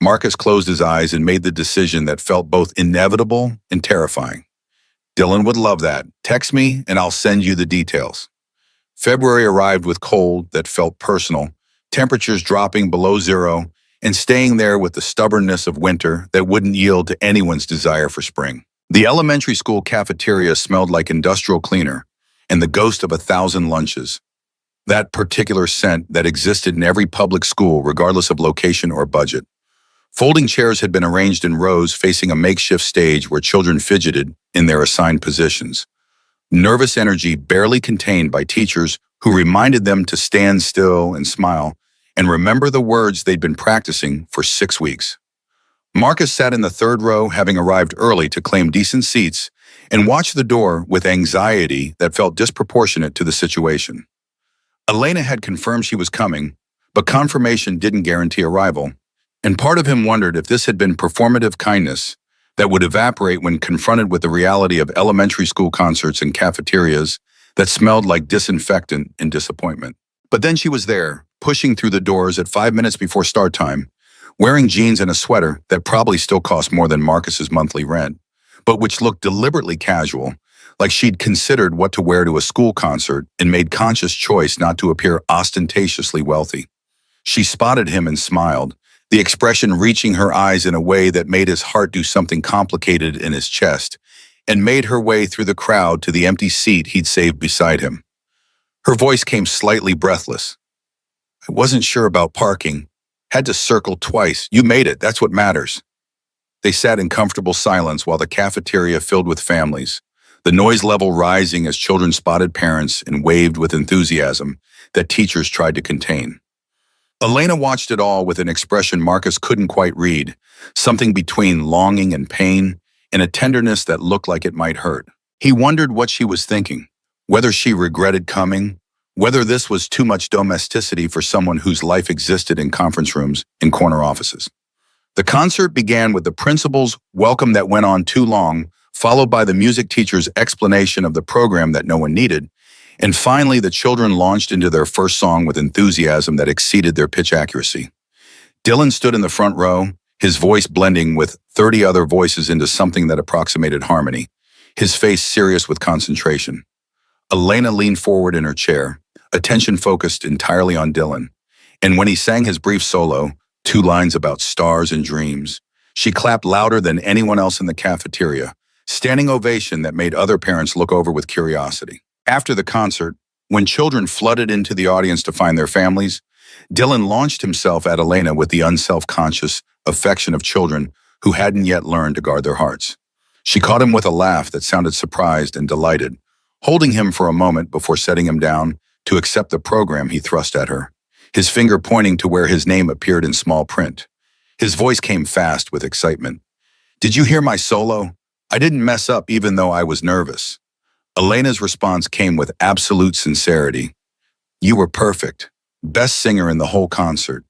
Marcus closed his eyes and made the decision that felt both inevitable and terrifying. Dylan would love that. Text me and I'll send you the details. February arrived with cold that felt personal, temperatures dropping below zero, and staying there with the stubbornness of winter that wouldn't yield to anyone's desire for spring. The elementary school cafeteria smelled like industrial cleaner and the ghost of 1,000 lunches. That particular scent that existed in every public school regardless of location or budget. Folding chairs had been arranged in rows facing a makeshift stage where children fidgeted in their assigned positions. Nervous energy barely contained by teachers who reminded them to stand still and smile and remember the words they'd been practicing for 6 weeks. Marcus sat in the third row, having arrived early to claim decent seats, and watched the door with anxiety that felt disproportionate to the situation. Elena had confirmed she was coming, but confirmation didn't guarantee arrival, and part of him wondered if this had been performative kindness that would evaporate when confronted with the reality of elementary school concerts and cafeterias that smelled like disinfectant and disappointment. But then she was there, pushing through the doors at 5 minutes before start time, wearing jeans and a sweater that probably still cost more than Marcus's monthly rent, but which looked deliberately casual, like she'd considered what to wear to a school concert and made conscious choice not to appear ostentatiously wealthy. She spotted him and smiled, the expression reaching her eyes in a way that made his heart do something complicated in his chest, and made her way through the crowd to the empty seat he'd saved beside him. Her voice came slightly breathless. I wasn't sure about parking. Had to circle twice. You made it. That's what matters. They sat in comfortable silence while the cafeteria filled with families, the noise level rising as children spotted parents and waved with enthusiasm that teachers tried to contain. Elena watched it all with an expression Marcus couldn't quite read, something between longing and pain, and a tenderness that looked like it might hurt. He wondered what she was thinking, whether she regretted coming, whether this was too much domesticity for someone whose life existed in conference rooms and corner offices. The concert began with the principal's welcome that went on too long, followed by the music teacher's explanation of the program that no one needed, and finally the children launched into their first song with enthusiasm that exceeded their pitch accuracy. Dylan stood in the front row, his voice blending with 30 other voices into something that approximated harmony, his face serious with concentration. Elena leaned forward in her chair, attention focused entirely on Dylan, and when he sang his brief solo, 2 lines about stars and dreams, she clapped louder than anyone else in the cafeteria, standing ovation that made other parents look over with curiosity. After the concert, when children flooded into the audience to find their families, Dylan launched himself at Elena with the unself-conscious affection of children who hadn't yet learned to guard their hearts. She caught him with a laugh that sounded surprised and delighted, holding him for a moment before setting him down to accept the program he thrust at her, his finger pointing to where his name appeared in small print. His voice came fast with excitement. Did you hear my solo? I didn't mess up even though I was nervous. Elena's response came with absolute sincerity. You were perfect. Best singer in the whole concert.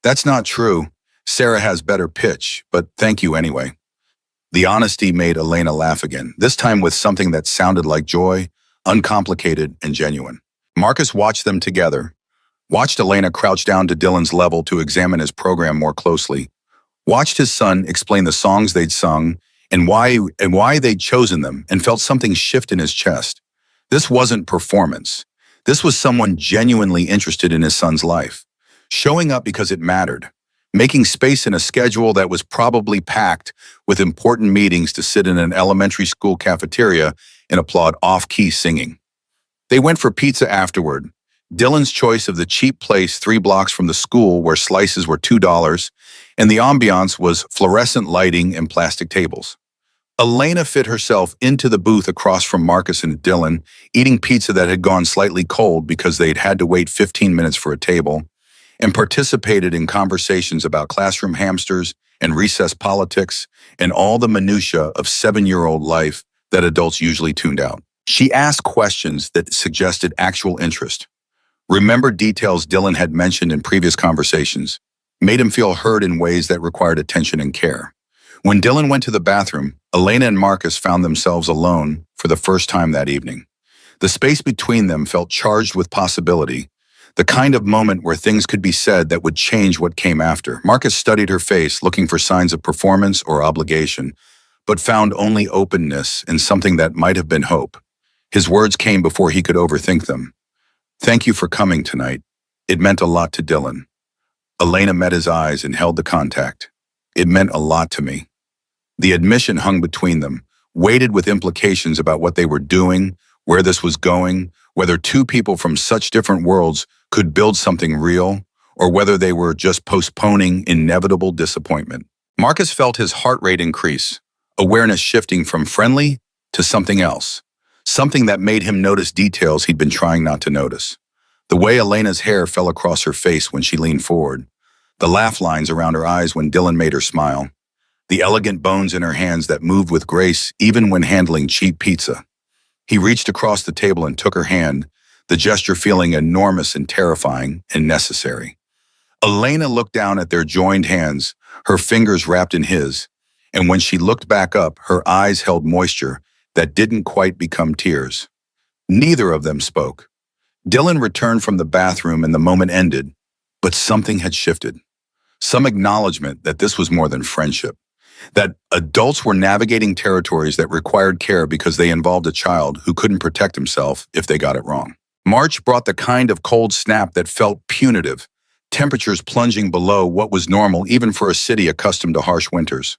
That's not true. Sarah has better pitch, but thank you anyway. The honesty made Elena laugh again, this time with something that sounded like joy, uncomplicated and genuine. Marcus watched them together, watched Elena crouch down to Dylan's level to examine his program more closely, watched his son explain the songs they'd sung and why they'd chosen them, and felt something shift in his chest. This wasn't performance. This was someone genuinely interested in his son's life, showing up because it mattered, making space in a schedule that was probably packed with important meetings to sit in an elementary school cafeteria and applaud off-key singing. They went for pizza afterward. Dylan's choice of the cheap place 3 blocks from the school where slices were $2, and the ambiance was fluorescent lighting and plastic tables. Elena fit herself into the booth across from Marcus and Dylan, eating pizza that had gone slightly cold because they'd had to wait 15 minutes for a table, and participated in conversations about classroom hamsters and recess politics and all the minutiae of 7-year-old life that adults usually tuned out. She asked questions that suggested actual interest, remembered details Dylan had mentioned in previous conversations, made him feel heard in ways that required attention and care. When Dylan went to the bathroom, Elena and Marcus found themselves alone for the first time that evening. The space between them felt charged with possibility, the kind of moment where things could be said that would change what came after. Marcus studied her face, looking for signs of performance or obligation, but found only openness and something that might have been hope. His words came before he could overthink them. "Thank you for coming tonight. It meant a lot to Dylan." Elena met his eyes and held the contact. "It meant a lot to me." The admission hung between them, weighted with implications about what they were doing, where this was going, whether two people from such different worlds could build something real, or whether they were just postponing inevitable disappointment. Marcus felt his heart rate increase, awareness shifting from friendly to something else, something that made him notice details he'd been trying not to notice. The way Elena's hair fell across her face when she leaned forward, the laugh lines around her eyes when Dylan made her smile, the elegant bones in her hands that moved with grace even when handling cheap pizza. He reached across the table and took her hand, the gesture feeling enormous and terrifying and necessary. Elena looked down at their joined hands, her fingers wrapped in his, and when she looked back up, her eyes held moisture that didn't quite become tears. Neither of them spoke. Dylan returned from the bathroom and the moment ended, but something had shifted. Some acknowledgement that this was more than friendship, that adults were navigating territories that required care because they involved a child who couldn't protect himself if they got it wrong. March brought the kind of cold snap that felt punitive, temperatures plunging below what was normal even for a city accustomed to harsh winters.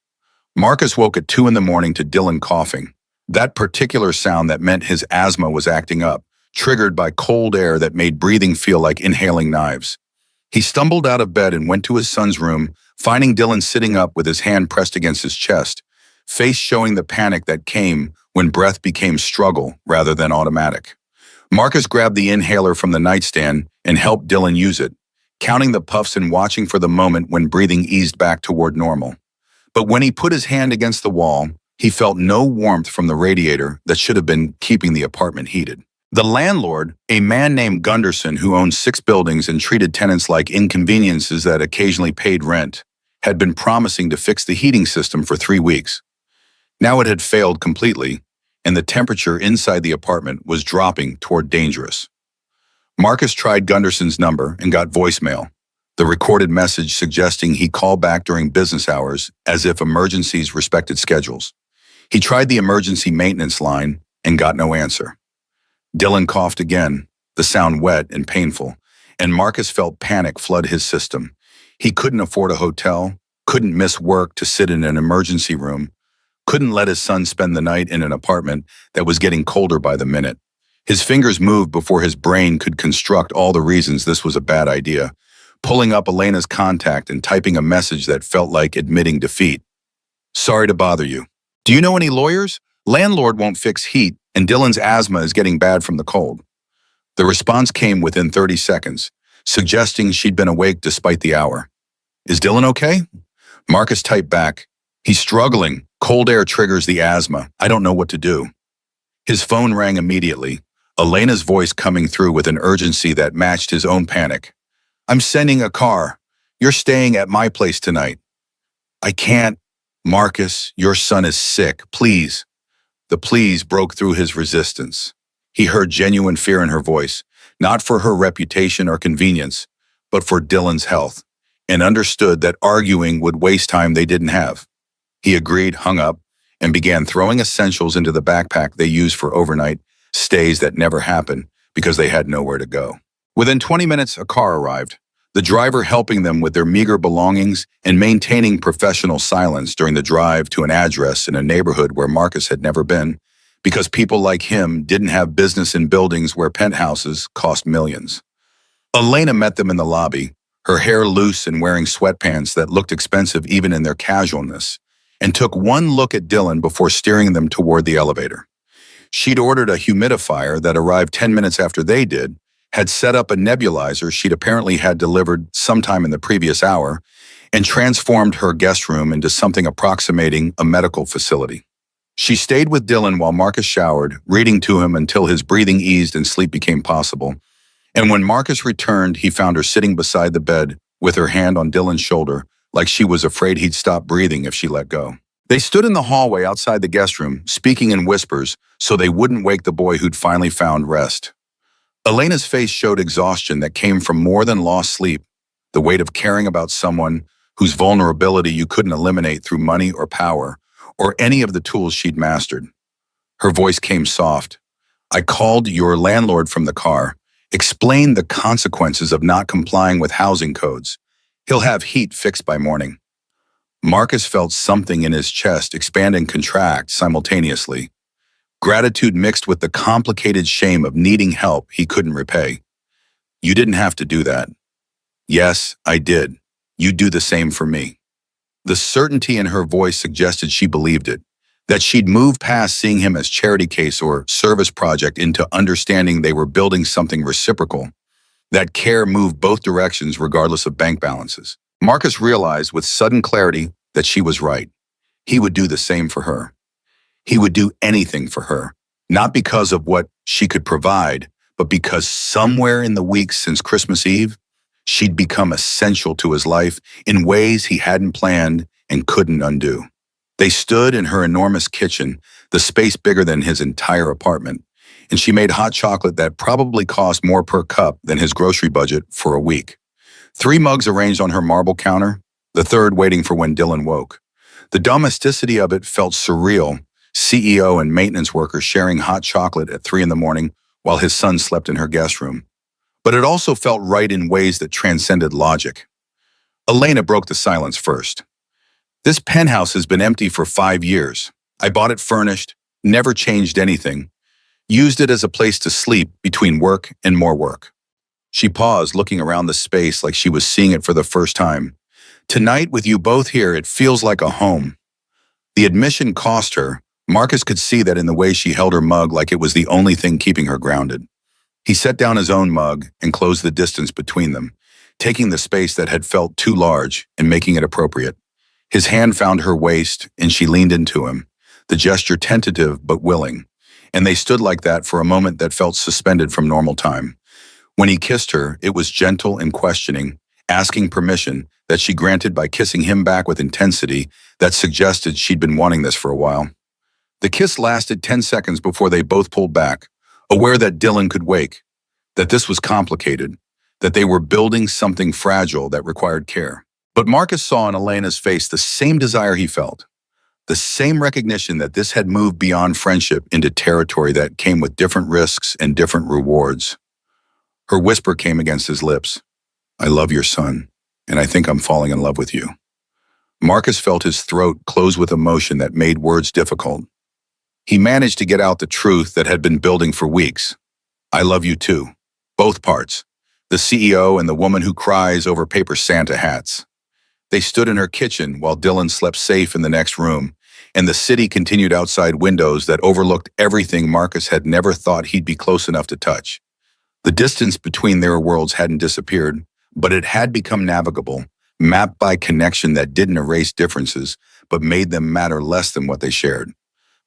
Marcus woke at 2 a.m. to Dylan coughing, that particular sound that meant his asthma was acting up, triggered by cold air that made breathing feel like inhaling knives. He stumbled out of bed and went to his son's room, finding Dylan sitting up with his hand pressed against his chest, face showing the panic that came when breath became struggle rather than automatic. Marcus grabbed the inhaler from the nightstand and helped Dylan use it, counting the puffs and watching for the moment when breathing eased back toward normal. But when he put his hand against the wall, he felt no warmth from the radiator that should have been keeping the apartment heated. The landlord, a man named Gunderson who owned 6 buildings and treated tenants like inconveniences that occasionally paid rent, had been promising to fix the heating system for 3 weeks. Now it had failed completely, and the temperature inside the apartment was dropping toward dangerous. Marcus tried Gunderson's number and got voicemail, the recorded message suggesting he call back during business hours as if emergencies respected schedules. He tried the emergency maintenance line and got no answer. Dylan coughed again, the sound wet and painful, and Marcus felt panic flood his system. He couldn't afford a hotel, couldn't miss work to sit in an emergency room, couldn't let his son spend the night in an apartment that was getting colder by the minute. His fingers moved before his brain could construct all the reasons this was a bad idea, pulling up Elena's contact and typing a message that felt like admitting defeat. "Sorry to bother you. Do you know any lawyers? Landlord won't fix heat, and Dylan's asthma is getting bad from the cold." The response came within 30 seconds, suggesting she'd been awake despite the hour. "Is Dylan okay?" Marcus typed back, "He's struggling. Cold air triggers the asthma. I don't know what to do." His phone rang immediately, Elena's voice coming through with an urgency that matched his own panic. "I'm sending a car. You're staying at my place tonight." "I can't. Marcus, your son is sick. Please." The please broke through his resistance. He heard genuine fear in her voice, not for her reputation or convenience, but for Dylan's health, and understood that arguing would waste time they didn't have. He agreed, hung up, and began throwing essentials into the backpack they used for overnight stays that never happened because they had nowhere to go. Within 20 minutes, a car arrived, the driver helping them with their meager belongings and maintaining professional silence during the drive to an address in a neighborhood where Marcus had never been, because people like him didn't have business in buildings where penthouses cost millions. Elena met them in the lobby, her hair loose and wearing sweatpants that looked expensive even in their casualness, and took one look at Dylan before steering them toward the elevator. She'd ordered a humidifier that arrived 10 minutes after they did, had set up a nebulizer she'd apparently had delivered sometime in the previous hour, and transformed her guest room into something approximating a medical facility. She stayed with Dylan while Marcus showered, reading to him until his breathing eased and sleep became possible. And when Marcus returned, he found her sitting beside the bed with her hand on Dylan's shoulder, like she was afraid he'd stop breathing if she let go. They stood in the hallway outside the guest room, speaking in whispers so they wouldn't wake the boy who'd finally found rest. Elena's face showed exhaustion that came from more than lost sleep, the weight of caring about someone whose vulnerability you couldn't eliminate through money or power, or any of the tools she'd mastered. Her voice came soft. "I called your landlord from the car, explained the consequences of not complying with housing codes. He'll have heat fixed by morning." Marcus felt something in his chest expand and contract simultaneously. Gratitude mixed with the complicated shame of needing help he couldn't repay. "You didn't have to do that." "Yes, I did. You'd do the same for me." The certainty in her voice suggested she believed it, that she'd moved past seeing him as charity case or service project into understanding they were building something reciprocal, that care moved both directions regardless of bank balances. Marcus realized with sudden clarity that she was right. He would do the same for her. He would do anything for her, not because of what she could provide, but because somewhere in the weeks since Christmas Eve, she'd become essential to his life in ways he hadn't planned and couldn't undo. They stood in her enormous kitchen, the space bigger than his entire apartment, and she made hot chocolate that probably cost more per cup than his grocery budget for a week. 3 mugs arranged on her marble counter, the third waiting for when Dylan woke. The domesticity of it felt surreal, CEO and maintenance workers sharing hot chocolate at 3 in the morning while his son slept in her guest room. But it also felt right in ways that transcended logic. Elena broke the silence first. "This penthouse has been empty for 5 years. I bought it furnished, never changed anything, used it as a place to sleep between work and more work." She paused, looking around the space like she was seeing it for the first time. "Tonight, with you both here, it feels like a home." The admission cost her. Marcus could see that in the way she held her mug like it was the only thing keeping her grounded. He set down his own mug and closed the distance between them, taking the space that had felt too large and making it appropriate. His hand found her waist and she leaned into him, the gesture tentative but willing, and they stood like that for a moment that felt suspended from normal time. When he kissed her, it was gentle and questioning, asking permission that she granted by kissing him back with intensity that suggested she'd been wanting this for a while. The kiss lasted 10 seconds before they both pulled back, aware that Dylan could wake, that this was complicated, that they were building something fragile that required care. But Marcus saw in Elena's face the same desire he felt, the same recognition that this had moved beyond friendship into territory that came with different risks and different rewards. Her whisper came against his lips. "I love your son, and I think I'm falling in love with you." Marcus felt his throat close with emotion that made words difficult. He managed to get out the truth that had been building for weeks. "I love you too. Both parts. The CEO and the woman who cries over paper Santa hats." They stood in her kitchen while Dylan slept safe in the next room, and the city continued outside windows that overlooked everything Marcus had never thought he'd be close enough to touch. The distance between their worlds hadn't disappeared, but it had become navigable, mapped by connection that didn't erase differences, but made them matter less than what they shared.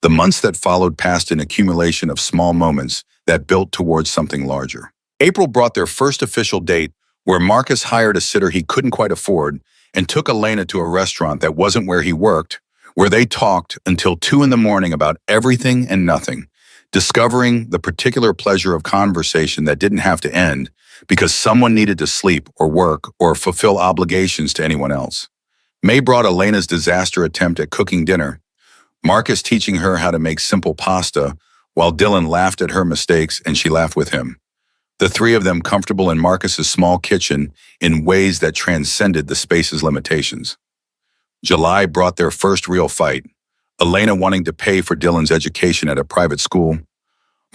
The months that followed passed an accumulation of small moments that built towards something larger. April brought their first official date, where Marcus hired a sitter he couldn't quite afford and took Elena to a restaurant that wasn't where he worked, where they talked until 2 in the morning about everything and nothing, discovering the particular pleasure of conversation that didn't have to end because someone needed to sleep or work or fulfill obligations to anyone else. May brought Elena's disaster attempt at cooking dinner, Marcus teaching her how to make simple pasta, while Dylan laughed at her mistakes and she laughed with him. the three of them comfortable in Marcus's small kitchen in ways that transcended the space's limitations. July brought their first real fight, Elena wanting to pay for Dylan's education at a private school,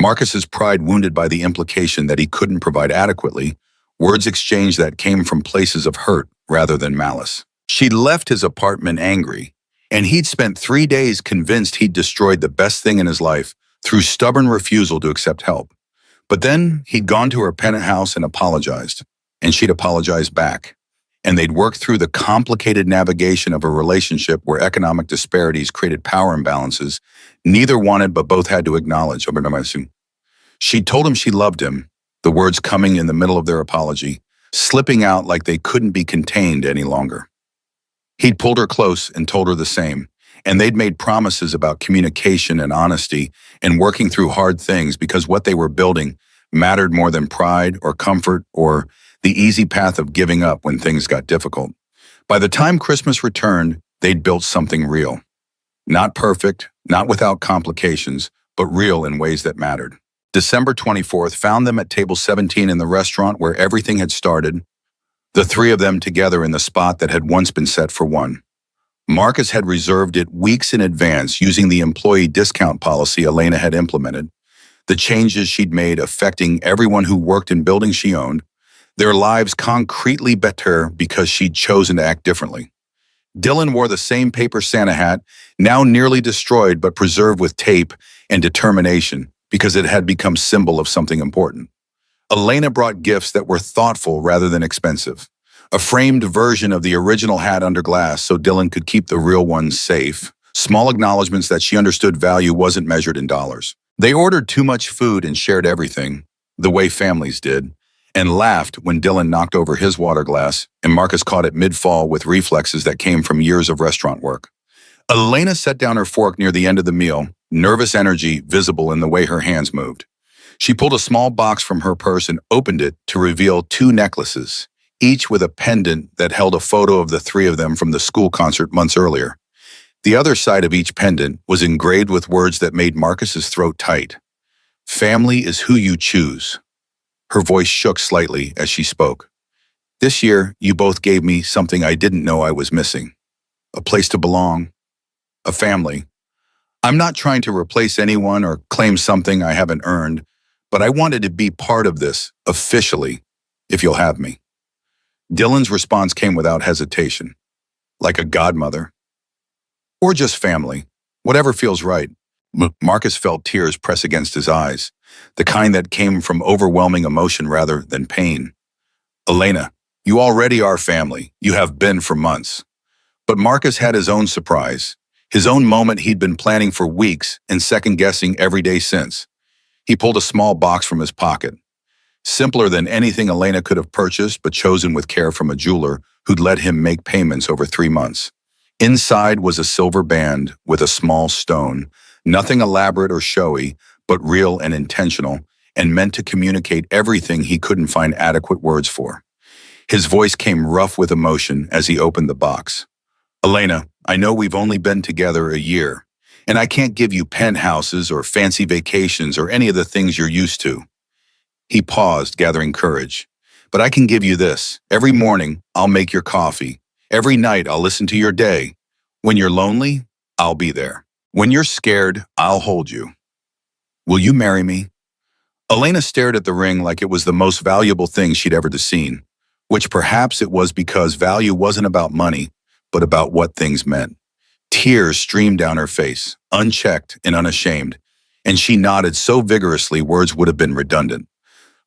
Marcus's pride wounded by the implication that he couldn't provide adequately, words exchanged that came from places of hurt rather than malice. She'd left his apartment angry, and he'd spent 3 days convinced he'd destroyed the best thing in his life through stubborn refusal to accept help. But then he'd gone to her penthouse and apologized, and she'd apologized back. And they'd worked through the complicated navigation of a relationship where economic disparities created power imbalances neither wanted but both had to acknowledge. She'd told him she loved him, the words coming in the middle of their apology, slipping out like they couldn't be contained any longer. He'd pulled her close and told her the same, and they'd made promises about communication and honesty and working through hard things because what they were building mattered more than pride or comfort or the easy path of giving up when things got difficult. By the time Christmas returned, they'd built something real. Not perfect, not without complications, but real in ways that mattered. December 24th found them at table 17 in the restaurant where everything had started, the three of them together in the spot that had once been set for one. Marcus had reserved it weeks in advance using the employee discount policy Elena had implemented, the changes she'd made affecting everyone who worked in buildings she owned, their lives concretely better because she'd chosen to act differently. Dylan wore the same paper Santa hat, now nearly destroyed but preserved with tape and determination because it had become symbol of something important. Elena brought gifts that were thoughtful rather than expensive. A framed version of the original hat under glass so Dylan could keep the real one safe. Small acknowledgments that she understood value wasn't measured in dollars. They ordered too much food and shared everything, the way families did, and laughed when Dylan knocked over his water glass and Marcus caught it mid-fall with reflexes that came from years of restaurant work. Elena set down her fork near the end of the meal, nervous energy visible in the way her hands moved. She pulled a small box from her purse and opened it to reveal 2 necklaces, each with a pendant that held a photo of the three of them from the school concert months earlier. The other side of each pendant was engraved with words that made Marcus's throat tight. Family is who you choose. Her voice shook slightly as she spoke. This year, you both gave me something I didn't know I was missing. A place to belong. A family. I'm not trying to replace anyone or claim something I haven't earned, but I wanted to be part of this, officially, if you'll have me. Dylan's response came without hesitation. Like a godmother. Or just family. Whatever feels right. Marcus felt tears press against his eyes, the kind that came from overwhelming emotion rather than pain. Elena, you already are family. You have been for months. But Marcus had his own surprise, his own moment he'd been planning for weeks and second-guessing every day since. He pulled a small box from his pocket. Simpler than anything Elena could have purchased but chosen with care from a jeweler who'd let him make payments over 3 months. Inside was a silver band with a small stone, nothing elaborate or showy, but real and intentional, and meant to communicate everything he couldn't find adequate words for. His voice came rough with emotion as he opened the box. Elena, I know we've only been together a year, and I can't give you penthouses or fancy vacations or any of the things you're used to. He paused, gathering courage. But I can give you this. Every morning, I'll make your coffee. Every night, I'll listen to your day. When you're lonely, I'll be there. When you're scared, I'll hold you. Will you marry me? Elena stared at the ring like it was the most valuable thing she'd ever seen, which perhaps it was because value wasn't about money, but about what things meant. Tears streamed down her face, unchecked and unashamed, and she nodded so vigorously words would have been redundant.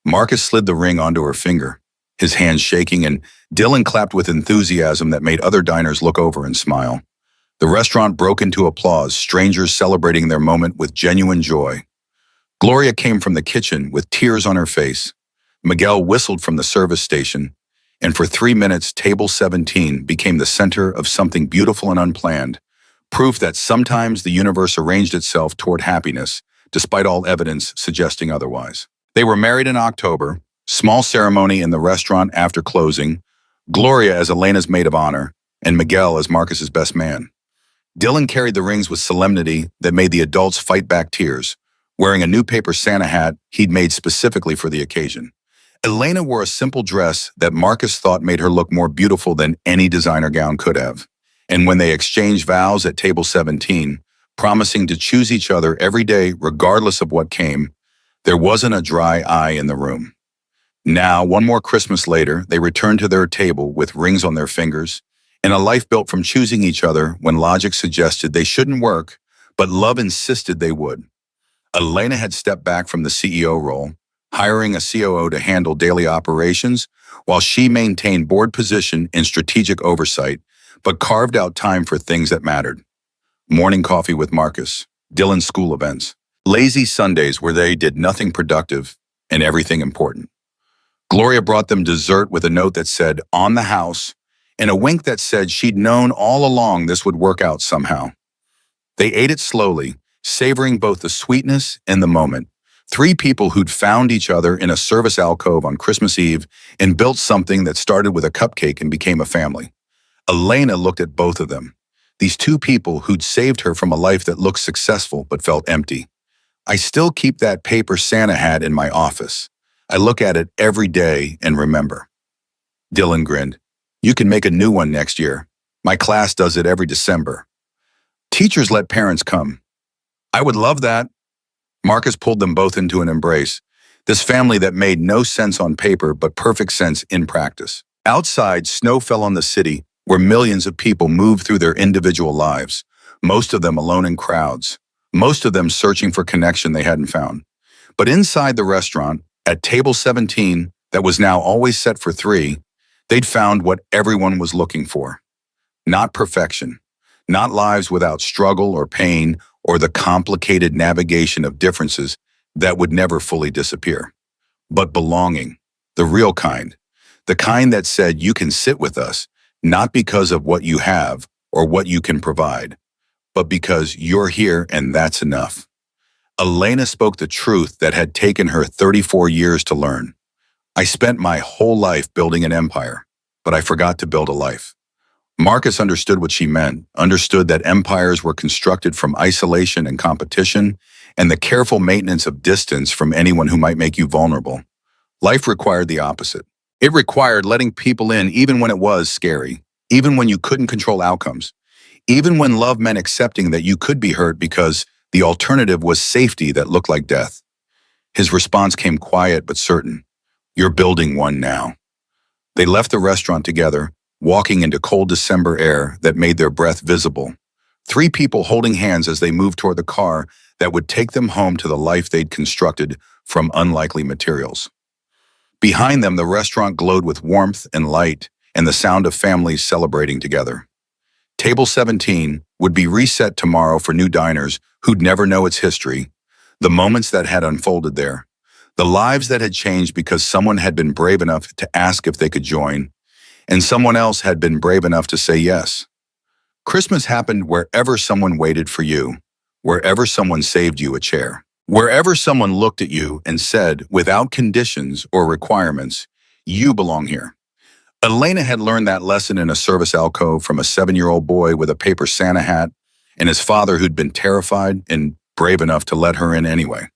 Marcus slid the ring onto her finger, his hands shaking, and Dylan clapped with enthusiasm that made other diners look over and smile. The restaurant broke into applause, strangers celebrating their moment with genuine joy. Gloria came from the kitchen with tears on her face. Miguel whistled from the service station, and for 3 minutes, Table 17 became the center of something beautiful and unplanned, proof that sometimes the universe arranged itself toward happiness, despite all evidence suggesting otherwise. They were married in October, small ceremony in the restaurant after closing, Gloria as Elena's maid of honor, and Miguel as Marcus's best man. Dylan carried the rings with solemnity that made the adults fight back tears, wearing a new paper Santa hat he'd made specifically for the occasion. Elena wore a simple dress that Marcus thought made her look more beautiful than any designer gown could have. And when they exchanged vows at table 17, promising to choose each other every day regardless of what came, there wasn't a dry eye in the room. Now, one more Christmas later, they returned to their table with rings on their fingers, and a life built from choosing each other when logic suggested they shouldn't work, but love insisted they would. Elena had stepped back from the CEO role, hiring a COO to handle daily operations, while she maintained board position in strategic oversight, but carved out time for things that mattered. Morning coffee with Marcus, Dylan's school events, lazy Sundays where they did nothing productive and everything important. Gloria brought them dessert with a note that said, "On the house," and a wink that said she'd known all along this would work out somehow. They ate it slowly, savoring both the sweetness and the moment. Three people who'd found each other in a service alcove on Christmas Eve and built something that started with a cupcake and became a family. Elena looked at both of them. These two people who'd saved her from a life that looked successful but felt empty. "I still keep that paper Santa hat in my office. I look at it every day and remember." Dylan grinned. "You can make a new one next year. My class does it every December." "Teachers let parents come." "I would love that." Marcus pulled them both into an embrace. This family that made no sense on paper but perfect sense in practice. Outside, snow fell on the city, where millions of people moved through their individual lives, most of them alone in crowds, most of them searching for connection they hadn't found. But inside the restaurant, at table 17, that was now always set for 3, they'd found what everyone was looking for. Not perfection, not lives without struggle or pain or the complicated navigation of differences that would never fully disappear, but belonging, the real kind, the kind that said you can sit with us, not because of what you have or what you can provide, but because you're here and that's enough. Elena spoke the truth that had taken her 34 years to learn. "I spent my whole life building an empire, but I forgot to build a life." Marcus understood what she meant, understood that empires were constructed from isolation and competition, and the careful maintenance of distance from anyone who might make you vulnerable. Life required the opposite. It required letting people in even when it was scary, even when you couldn't control outcomes, even when love meant accepting that you could be hurt because the alternative was safety that looked like death. His response came quiet but certain. "You're building one now." They left the restaurant together, walking into cold December air that made their breath visible. 3 people holding hands as they moved toward the car that would take them home to the life they'd constructed from unlikely materials. Behind them, the restaurant glowed with warmth and light and the sound of families celebrating together. Table 17 would be reset tomorrow for new diners who'd never know its history, the moments that had unfolded there, the lives that had changed because someone had been brave enough to ask if they could join, and someone else had been brave enough to say yes. Christmas happened wherever someone waited for you, wherever someone saved you a chair, wherever someone looked at you and said, without conditions or requirements, "You belong here." Elena had learned that lesson in a service alcove from a 7-year-old boy with a paper Santa hat and his father who'd been terrified and brave enough to let her in anyway.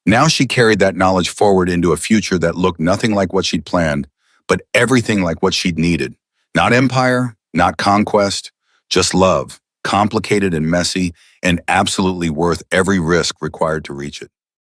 Now she carried that knowledge forward into a future that looked nothing like what she'd planned, but everything like what she'd needed. Not empire, not conquest, just love, complicated and messy, and absolutely worth every risk required to reach it.